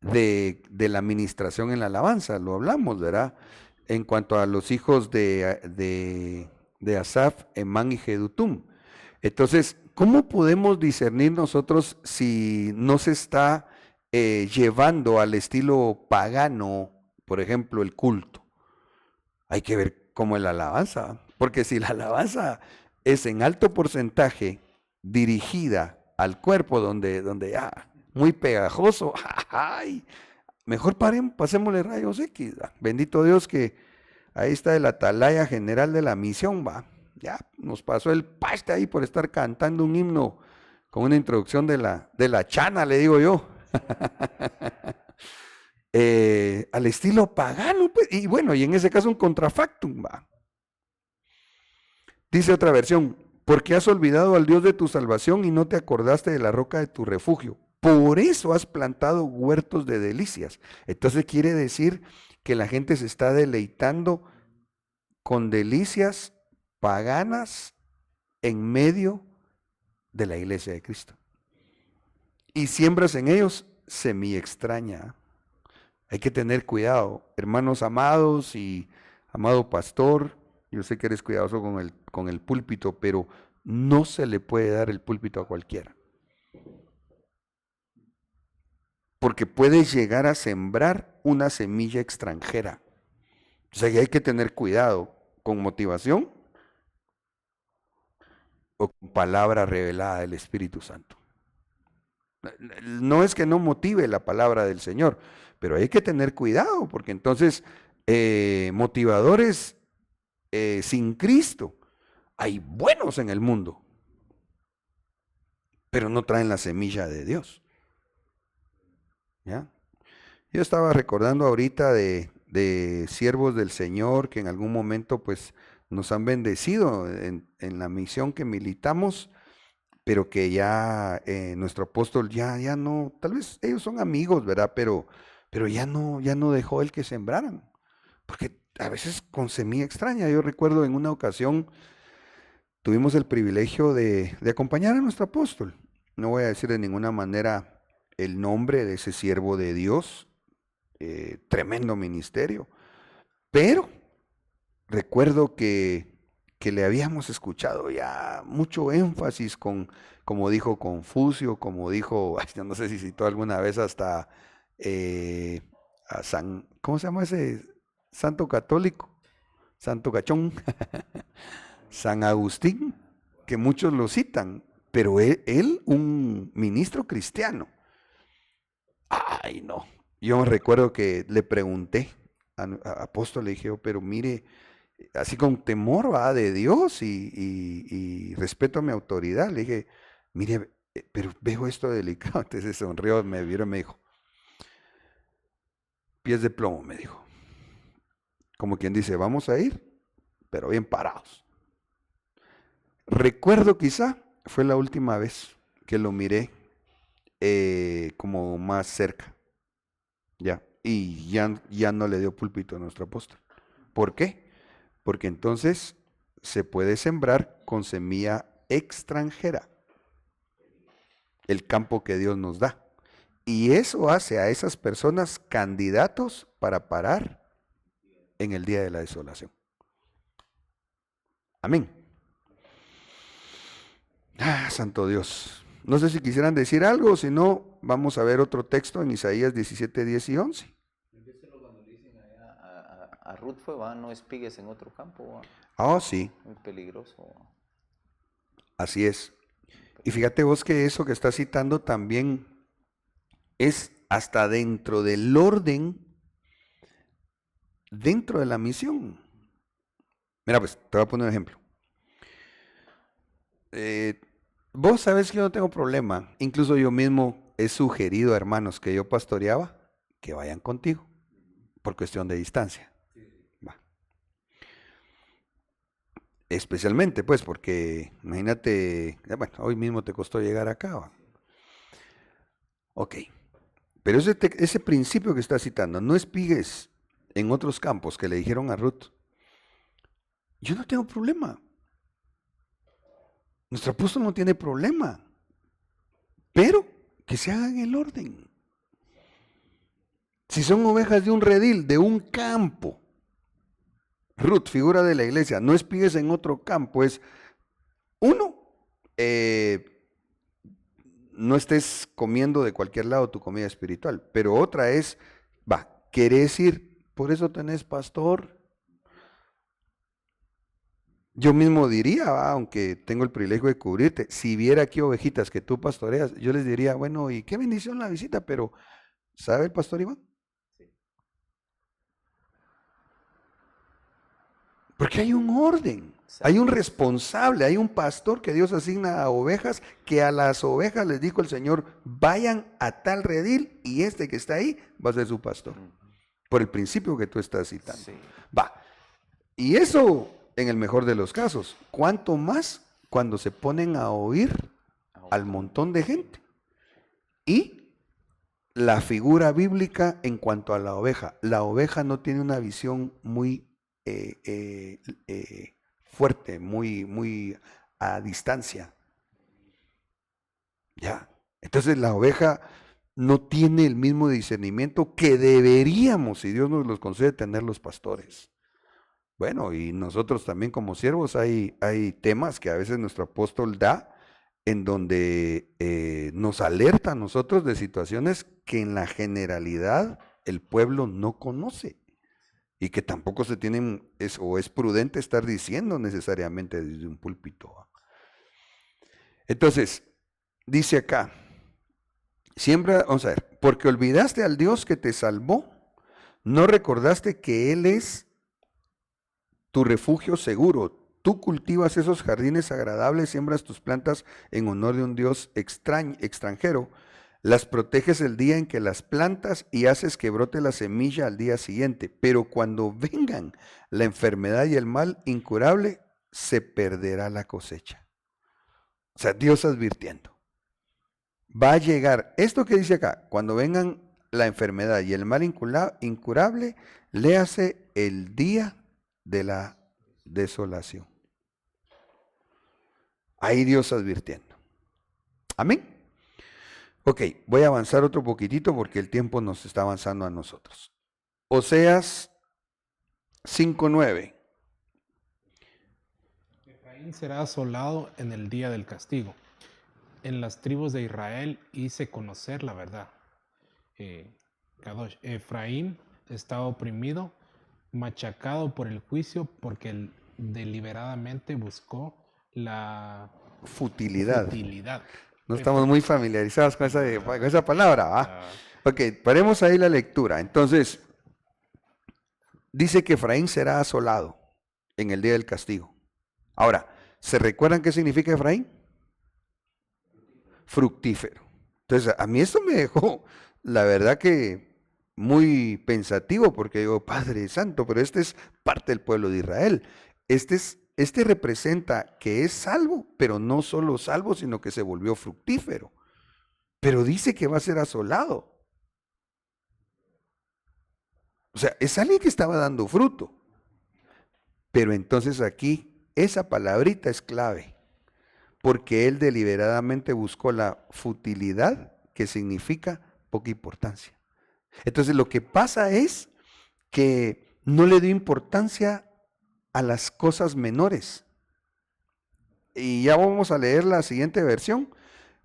de la administración en la alabanza, lo hablamos, ¿verdad? En cuanto a los hijos de Asaf, Emán y Jedutum. Entonces, ¿cómo podemos discernir nosotros si no se está llevando al estilo pagano, por ejemplo, el culto? Hay que ver cómo es la alabanza, porque si la alabanza es en alto porcentaje dirigida al cuerpo donde ya muy pegajoso, ¡ay! Mejor pasémosle rayos X, ¿va? Bendito Dios que ahí está el atalaya general de la misión, va. Ya nos pasó el paste ahí por estar cantando un himno con una introducción de la chana, le digo yo. Al estilo pagano, pues, y bueno, y en ese caso un contrafactum, va. Dice otra versión, porque has olvidado al Dios de tu salvación y no te acordaste de la roca de tu refugio. Por eso has plantado huertos de delicias. Entonces quiere decir que la gente se está deleitando con delicias paganas en medio de la iglesia de Cristo. Y siembras en ellos semilla extraña. Hay que tener cuidado, hermanos amados y amado pastor. Yo sé que eres cuidadoso con el púlpito, pero no se le puede dar el púlpito a cualquiera. porque puedes llegar a sembrar una semilla extranjera. O sea, que hay que tener cuidado con motivación o con palabra revelada del Espíritu Santo. No es que no motive la palabra del Señor, pero hay que tener cuidado, porque entonces motivadores sin Cristo hay buenos en el mundo, pero no traen la semilla de Dios. ¿Ya? Yo estaba recordando ahorita de siervos del Señor que en algún momento pues nos han bendecido en la misión que militamos, pero que ya nuestro apóstol ya no, tal vez ellos son amigos, ¿verdad? Pero ya no dejó el que sembraran, porque a veces con semilla extraña. Yo recuerdo en una ocasión tuvimos el privilegio de acompañar a nuestro apóstol. No voy a decir de ninguna manera el nombre de ese siervo de Dios, tremendo ministerio, pero recuerdo que le habíamos escuchado ya mucho énfasis con, como dijo Confucio, como dijo, yo no sé si citó alguna vez hasta a San, ¿cómo se llama ese santo católico? Santo Cachón, San Agustín, que muchos lo citan, pero él un ministro cristiano. Ay, no. Yo me recuerdo que le pregunté a apóstol, le dije, pero mire, así con temor va de Dios y respeto a mi autoridad, le dije, mire, pero veo esto delicado. Entonces se sonrió, me vieron y me dijo, pies de plomo, me dijo. Como quien dice, vamos a ir, pero bien parados. Recuerdo quizá, fue la última vez que lo miré como más cerca, ya, y ya no le dio púlpito a nuestro apóstol. ¿Por qué? Porque entonces se puede sembrar con semilla extranjera el campo que Dios nos da. Y eso hace a esas personas candidatos para parar en el día de la desolación. Amén. Santo Dios. No sé si quisieran decir algo, si no, vamos a ver otro texto en Isaías 17, 10 y 11. Cuando le dicen a Ruth fue, va, no espigues en otro campo, va. Oh, sí. Muy peligroso. Va. Así es. Y fíjate vos que eso que está citando también es hasta dentro del orden, dentro de la misión. Mira, pues, te voy a poner un ejemplo. Vos sabés que yo no tengo problema. Incluso yo mismo he sugerido a hermanos que yo pastoreaba que vayan contigo, por cuestión de distancia. Va. Especialmente, pues, porque imagínate, bueno, hoy mismo te costó llegar acá. ¿Va? Ok. Pero ese principio que está citando, no espigues en otros campos que le dijeron a Ruth, yo no tengo problema. Nuestro apóstol no tiene problema, pero que se haga en el orden. Si son ovejas de un redil, de un campo, Ruth, figura de la iglesia, no espigues en otro campo, es uno, no estés comiendo de cualquier lado tu comida espiritual, pero otra es, ¿querés ir? Por eso tenés pastor. Yo mismo diría, aunque tengo el privilegio de cubrirte, si viera aquí ovejitas que tú pastoreas, yo les diría, bueno, y qué bendición la visita, pero ¿sabe el pastor Iván? Sí. Porque hay un orden, hay un responsable, hay un pastor que Dios asigna a ovejas, que a las ovejas les dijo el Señor, vayan a tal redil y este que está ahí va a ser su pastor. Por el principio que tú estás citando. Sí. Y eso... en el mejor de los casos, ¿cuánto más cuando se ponen a oír al montón de gente? Y la figura bíblica en cuanto a la oveja no tiene una visión muy fuerte, muy a distancia. Ya, entonces la oveja no tiene el mismo discernimiento que deberíamos, si Dios nos los concede, tener los pastores. Bueno, y nosotros también como siervos hay temas que a veces nuestro apóstol da en donde nos alerta a nosotros de situaciones que en la generalidad el pueblo no conoce y que tampoco se tienen, o es prudente estar diciendo necesariamente desde un púlpito. Entonces, dice acá, siembra, vamos a ver, porque olvidaste al Dios que te salvó, no recordaste que Él es tu refugio seguro. Tú cultivas esos jardines agradables, siembras tus plantas en honor de un Dios extranjero, las proteges el día en que las plantas y haces que brote la semilla al día siguiente. Pero cuando vengan la enfermedad y el mal incurable, se perderá la cosecha. O sea, Dios advirtiendo. Va a llegar, esto que dice acá, cuando vengan la enfermedad y el mal incurable, léase el día de la desolación. Ahí Dios advirtiendo. Amén. Ok, voy a avanzar otro poquitito porque el tiempo nos está avanzando a nosotros. Oseas 5:9. Efraín será asolado en el día del castigo. En las tribus de Israel hice conocer la verdad. Kadosh, Efraín está oprimido, machacado por el juicio, porque él deliberadamente buscó la Futilidad. futilidad. No estamos muy familiarizados con esa palabra, ¿va? Ah, Ok, paremos ahí la lectura. Entonces, dice que Efraín será asolado en el día del castigo. Ahora, ¿se recuerdan qué significa Efraín? Fructífero. Entonces, a mí esto me dejó, la verdad que muy pensativo, porque digo, Padre Santo, pero este es parte del pueblo de Israel. Este representa que es salvo, pero no solo salvo, sino que se volvió fructífero. Pero dice que va a ser asolado. O sea, es alguien que estaba dando fruto. Pero entonces aquí, esa palabrita es clave, porque él deliberadamente buscó la futilidad, que significa poca importancia. Entonces lo que pasa es que no le dio importancia a las cosas menores. Y ya vamos a leer la siguiente versión,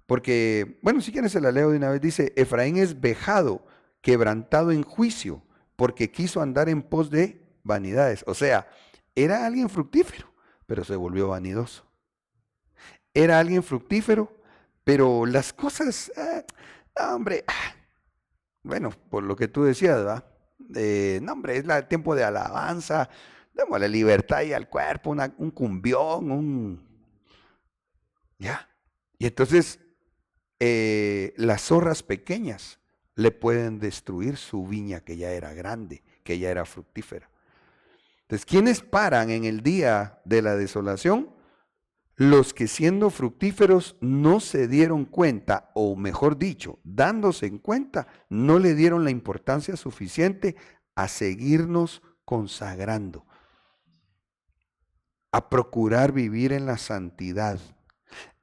porque, bueno, si quieren se la leo de una vez. Dice, Efraín es vejado, quebrantado en juicio, porque quiso andar en pos de vanidades. O sea, era alguien fructífero, pero se volvió vanidoso. Era alguien fructífero, pero las cosas, hombre, bueno, por lo que tú decías, ¿va? No, hombre, es el tiempo de alabanza, démosle libertad y al cuerpo, un cumbión, ya. Y entonces, las zorras pequeñas le pueden destruir su viña que ya era grande, que ya era fructífera. Entonces, ¿quiénes paran en el día de la desolación? Los que siendo fructíferos no se dieron cuenta, o mejor dicho, dándose en cuenta, no le dieron la importancia suficiente a seguirnos consagrando, a procurar vivir en la santidad,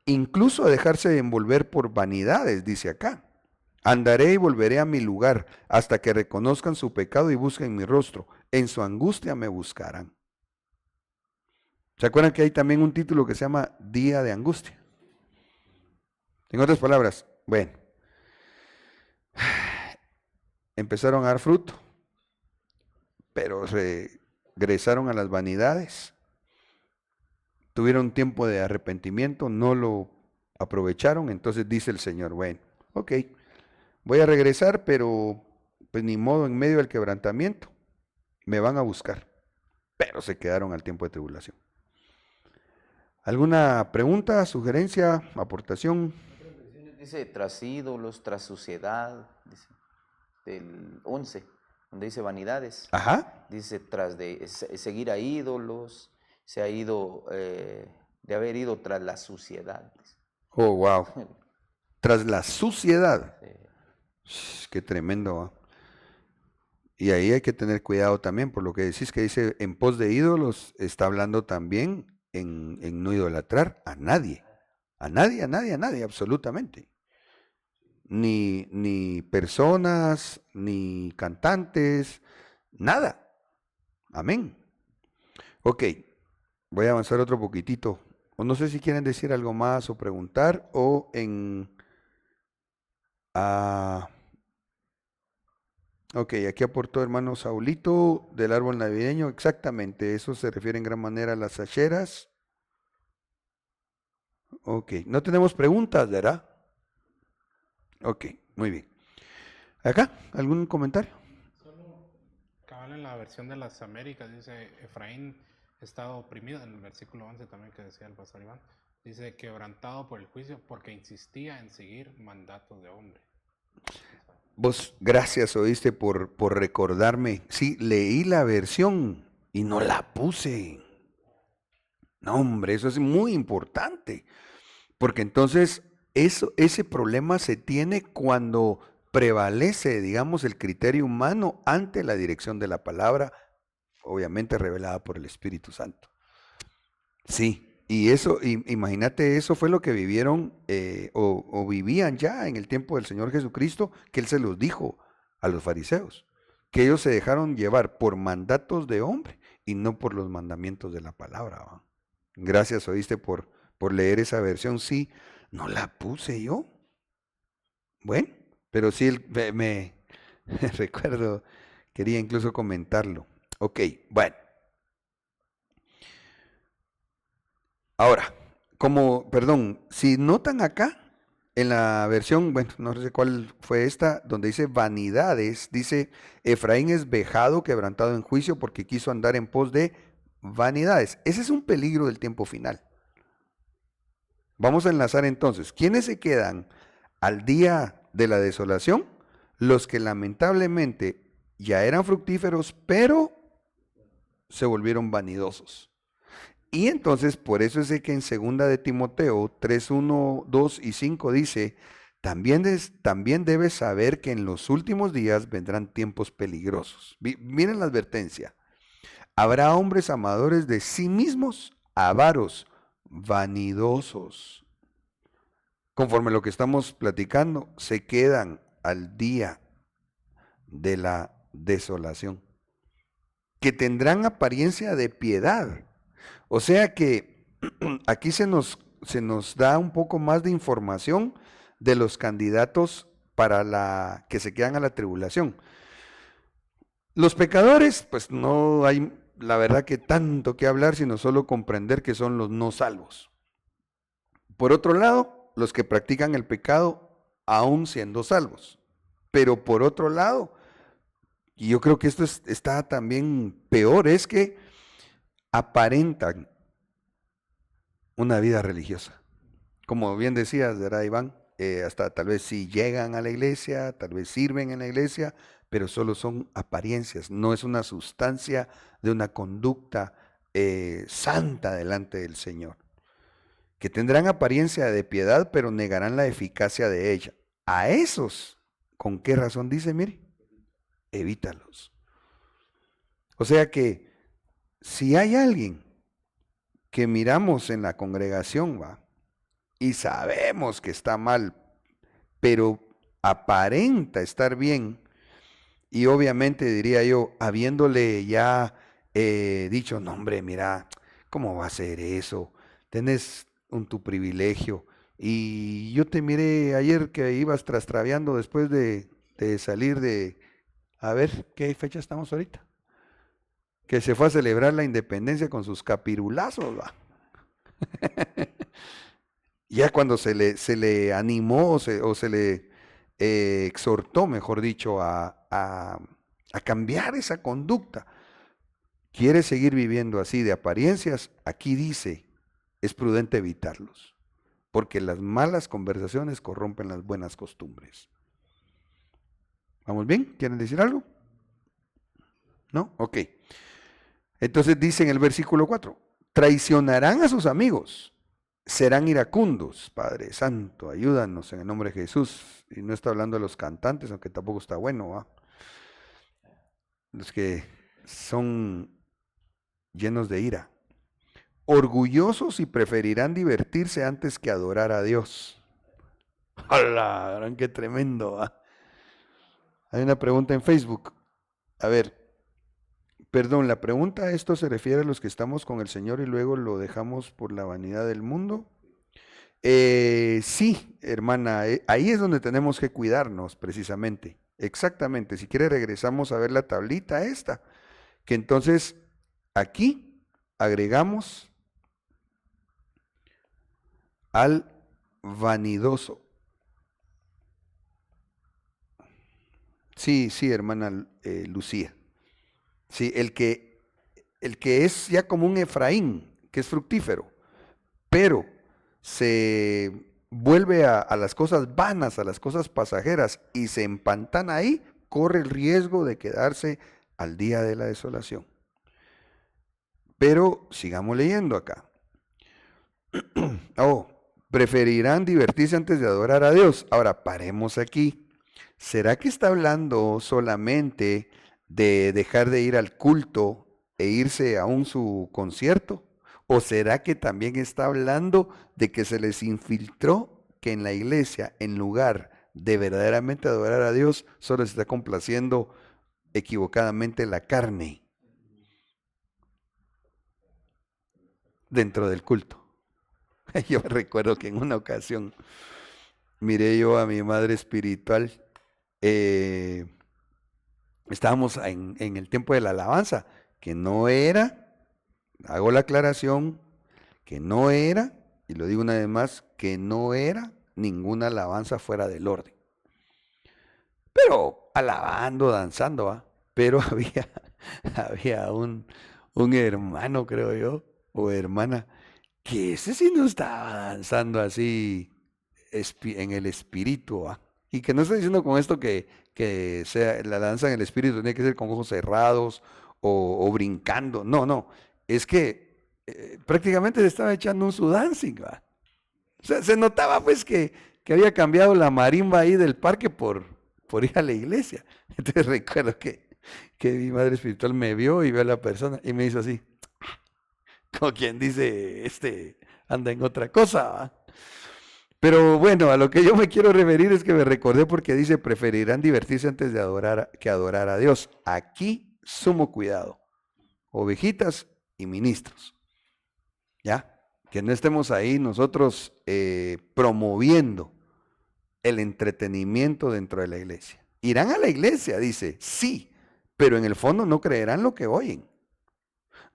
incluso a dejarse envolver por vanidades, dice acá. Andaré y volveré a mi lugar hasta que reconozcan su pecado y busquen mi rostro. En su angustia me buscarán. ¿Se acuerdan que hay también un título que se llama Día de Angustia? En otras palabras, bueno, empezaron a dar fruto, pero regresaron a las vanidades, tuvieron tiempo de arrepentimiento, no lo aprovecharon, entonces dice el Señor, bueno, ok, voy a regresar, pero pues ni modo, en medio del quebrantamiento, me van a buscar, pero se quedaron al tiempo de tribulación. ¿Alguna pregunta, sugerencia, aportación? Dice tras ídolos, tras suciedad, dice, del 11, donde dice vanidades. Ajá. Dice tras de seguir a ídolos, se ha ido, de haber ido tras la suciedad. Oh, wow. Tras la suciedad. Qué tremendo. Y ahí hay que tener cuidado también, por lo que decís que dice en pos de ídolos, está hablando también en no idolatrar a nadie, absolutamente. Ni personas, ni cantantes, nada. Amén. Ok, voy a avanzar otro poquitito O no sé si quieren decir algo más o preguntar o en... ok, aquí aportó hermano Saulito del árbol navideño. Exactamente, eso se refiere en gran manera a las hacheras. Ok, no tenemos preguntas, ¿verdad? Ok, muy bien. ¿Acá? ¿Algún comentario? Cabal en la versión de las Américas dice Efraín estaba oprimido, en el versículo 11 también que decía el pastor Iván, dice quebrantado por el juicio porque insistía en seguir mandatos de hombre. Vos, gracias, oíste, por recordarme. Sí, leí la versión y no la puse. No, hombre, eso es muy importante. Porque entonces ese problema se tiene cuando prevalece, digamos, el criterio humano ante la dirección de la palabra, obviamente revelada por el Espíritu Santo. Sí, y eso, imagínate, eso fue lo que vivieron o vivían ya en el tiempo del Señor Jesucristo, que Él se los dijo a los fariseos, que ellos se dejaron llevar por mandatos de hombre y no por los mandamientos de la palabra. ¿Va? Gracias, oíste, por leer esa versión. Sí, no la puse yo. Bueno, pero sí me recuerdo, quería incluso comentarlo. Ok, bueno. Ahora, perdón, si notan acá, en la versión, bueno, no sé cuál fue esta, donde dice vanidades, dice, Efraín es vejado, quebrantado en juicio, porque quiso andar en pos de vanidades. Ese es un peligro del tiempo final. Vamos a enlazar entonces, ¿quiénes se quedan al día de la desolación? Los que lamentablemente ya eran fructíferos, pero se volvieron vanidosos. Y entonces, por eso es de que en 2 de Timoteo 3, 1, 2 y 5 dice, también debes saber que en los últimos días vendrán tiempos peligrosos. Miren la advertencia. Habrá hombres amadores de sí mismos, avaros, vanidosos. Conforme a lo que estamos platicando, se quedan al día de la desolación, que tendrán apariencia de piedad. O sea que aquí se nos da un poco más de información de los candidatos para que se quedan a la tribulación. Los pecadores, pues no hay, la verdad, que tanto que hablar, sino solo comprender que son los no salvos. Por otro lado, los que practican el pecado aún siendo salvos. Pero por otro lado, y yo creo que esto está también peor, es que aparentan una vida religiosa. Como bien decías, ¿verdad, Iván? Hasta tal vez sí llegan a la iglesia, tal vez sirven en la iglesia, pero solo son apariencias, no es una sustancia de una conducta santa delante del Señor. Que tendrán apariencia de piedad, pero negarán la eficacia de ella. A esos, ¿con qué razón dice? Mire, evítalos. O sea que si hay alguien que miramos en la congregación, va, y sabemos que está mal, pero aparenta estar bien, y obviamente diría yo, habiéndole ya dicho, no hombre, mira, ¿cómo va a ser eso? Tenés tu privilegio, y yo te miré ayer que ibas trastraviando después de salir de, a ver, ¿qué fecha estamos ahorita? Que se fue a celebrar la independencia con sus capirulazos, va. Ya cuando se le animó o se le exhortó, mejor dicho, a cambiar esa conducta. ¿Quiere seguir viviendo así de apariencias? Aquí dice, es prudente evitarlos, porque las malas conversaciones corrompen las buenas costumbres. ¿Vamos bien? ¿Quieren decir algo? ¿No? Ok. Entonces dice en el versículo 4, traicionarán a sus amigos, serán iracundos. Padre Santo, ayúdanos en el nombre de Jesús. Y no está hablando de los cantantes, aunque tampoco está bueno, ¿va? Los que son llenos de ira. Orgullosos y preferirán divertirse antes que adorar a Dios. ¡Hala! Verán qué tremendo, ¿va? Hay una pregunta en Facebook. A ver, Perdón, la pregunta a esto se refiere a los que estamos con el Señor y luego lo dejamos por la vanidad del mundo. Sí, hermana, ahí es donde tenemos que cuidarnos precisamente. Exactamente, si quiere regresamos a ver la tablita esta, que entonces aquí agregamos al vanidoso. Sí, sí, hermana Lucía. Sí, el que es ya como un Efraín, que es fructífero, pero se vuelve a las cosas vanas, a las cosas pasajeras y se empantana ahí, corre el riesgo de quedarse al día de la desolación. Pero sigamos leyendo acá. Oh, preferirán divertirse antes de adorar a Dios. Ahora, paremos aquí. ¿Será que está hablando solamente de dejar de ir al culto e irse a su concierto? ¿O será que también está hablando de que se les infiltró que en la iglesia, en lugar de verdaderamente adorar a Dios, solo se está complaciendo equivocadamente la carne dentro del culto? Yo recuerdo que en una ocasión miré yo a mi madre espiritual. Estábamos en el tiempo de la alabanza, que no era, hago la aclaración, que no era, y lo digo una vez más, que no era ninguna alabanza fuera del orden. Pero alabando, danzando, ¿va? Pero había un hermano, creo yo, o hermana, que ese sí no estaba danzando así en el espíritu, ¿va? Y que no estoy diciendo con esto que sea la danza en el espíritu tiene que ser con ojos cerrados o brincando. No, no. Es que prácticamente se estaba echando un su dancing, ¿va? O sea, se notaba pues que había cambiado la marimba ahí del parque por ir a la iglesia. Entonces recuerdo que mi madre espiritual me vio y vio a la persona y me hizo así, como quien dice, anda en otra cosa, ¿va? Pero bueno, a lo que yo me quiero referir es que me recordé porque dice, preferirán divertirse antes de adorar a Dios. Aquí, sumo cuidado. Ovejitas y ministros. ¿Ya? Que no estemos ahí nosotros promoviendo el entretenimiento dentro de la iglesia. Irán a la iglesia, dice, sí, pero en el fondo no creerán lo que oyen.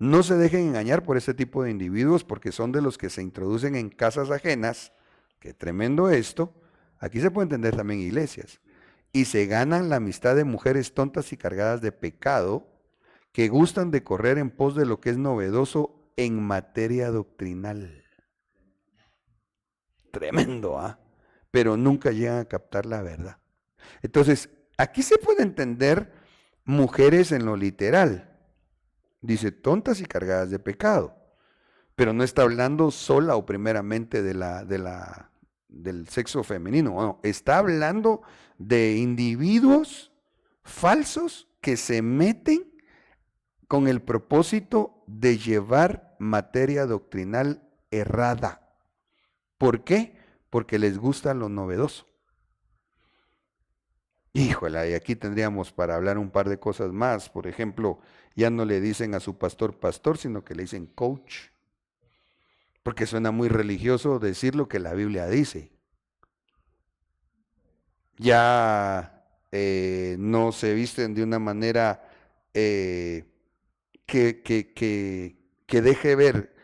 No se dejen engañar por este tipo de individuos porque son de los que se introducen en casas ajenas. Qué tremendo esto. Aquí se puede entender también iglesias. Y se ganan la amistad de mujeres tontas y cargadas de pecado que gustan de correr en pos de lo que es novedoso en materia doctrinal. Tremendo, ¿ah? Pero nunca llegan a captar la verdad. Entonces, aquí se puede entender mujeres en lo literal. Dice tontas y cargadas de pecado. Pero no está hablando sola o primeramente del sexo femenino. No, está hablando de individuos falsos que se meten con el propósito de llevar materia doctrinal errada. ¿Por qué? Porque les gusta lo novedoso. Híjole, y aquí tendríamos para hablar un par de cosas más. Por ejemplo, ya no le dicen a su pastor, sino que le dicen coach. Porque suena muy religioso decir lo que la Biblia dice. Ya no se visten de una manera que deje ver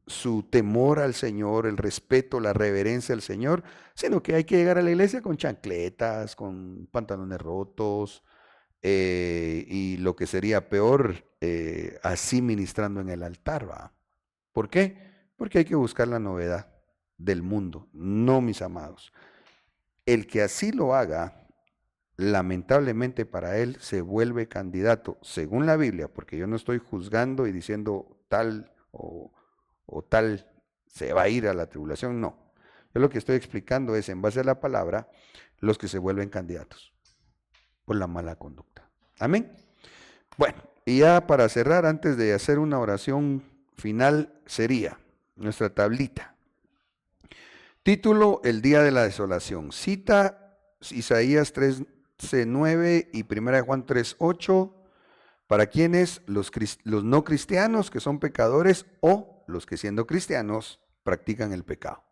su temor al Señor, el respeto, la reverencia al Señor, sino que hay que llegar a la iglesia con chancletas, con pantalones rotos y lo que sería peor, así ministrando en el altar, ¿va? ¿Por qué? Porque hay que buscar la novedad del mundo, no, mis amados. El que así lo haga, lamentablemente para él se vuelve candidato, según la Biblia, porque yo no estoy juzgando y diciendo tal o tal se va a ir a la tribulación, no. Yo lo que estoy explicando es, en base a la palabra, los que se vuelven candidatos por la mala conducta. Amén. Bueno, y ya para cerrar, antes de hacer una oración final, sería nuestra tablita. Título, el día de la desolación. Cita Isaías 13:9 y 1 Juan 3:8. ¿Para quiénes? Los no cristianos que son pecadores o los que siendo cristianos practican el pecado.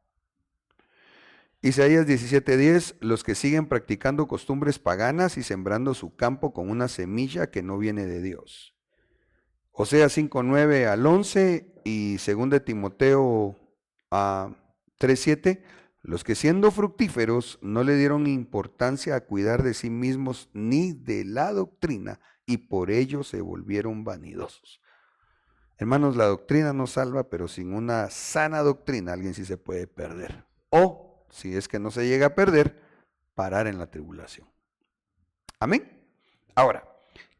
Isaías 17:10, los que siguen practicando costumbres paganas y sembrando su campo con una semilla que no viene de Dios. Oseas 5:9 al 11 y 2 Timoteo 3:7, los que siendo fructíferos no le dieron importancia a cuidar de sí mismos ni de la doctrina y por ello se volvieron vanidosos. Hermanos, la doctrina no salva, pero sin una sana doctrina alguien sí se puede perder. O, si es que no se llega a perder, parar en la tribulación. Amén. Ahora,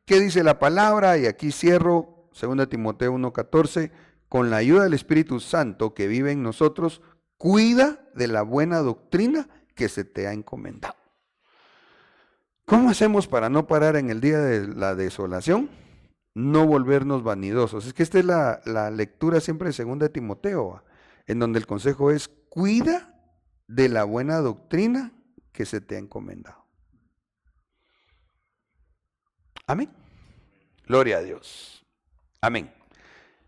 ¿qué dice la palabra? Y aquí cierro 2 Timoteo 1:14, con la ayuda del Espíritu Santo que vive en nosotros, cuida de la buena doctrina que se te ha encomendado. ¿Cómo hacemos para no parar en el día de la desolación? No volvernos vanidosos. Es que esta es la lectura siempre de 2 Timoteo, en donde el consejo es, cuida de la buena doctrina que se te ha encomendado. Amén. Gloria a Dios. Amén.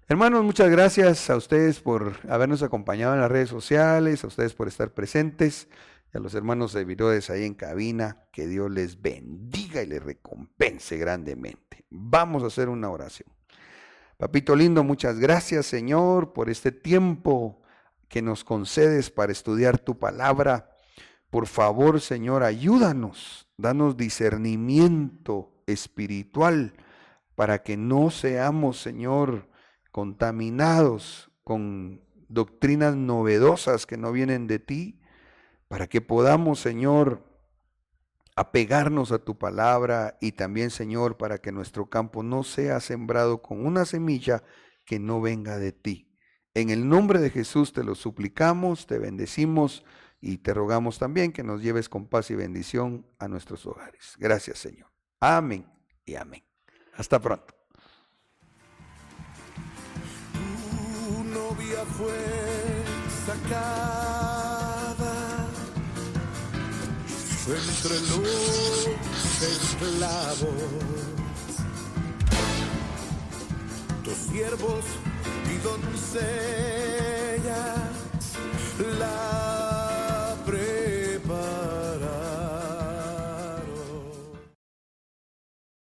Hermanos, muchas gracias a ustedes por habernos acompañado en las redes sociales, a ustedes por estar presentes, y a los hermanos servidores ahí en cabina, que Dios les bendiga y les recompense grandemente. Vamos a hacer una oración. Papito lindo, muchas gracias, Señor, por este tiempo que nos concedes para estudiar tu palabra. Por favor, Señor, ayúdanos, danos discernimiento espiritual para que no seamos, Señor, contaminados con doctrinas novedosas que no vienen de ti, para que podamos, Señor, apegarnos a tu palabra y también, Señor, para que nuestro campo no sea sembrado con una semilla que no venga de ti. En el nombre de Jesús te lo suplicamos, te bendecimos y te rogamos también que nos lleves con paz y bendición a nuestros hogares. Gracias, Señor. Amén y amén. Hasta pronto. Tu novia fue sacada entre los esclavos. Tus siervos y doncellas la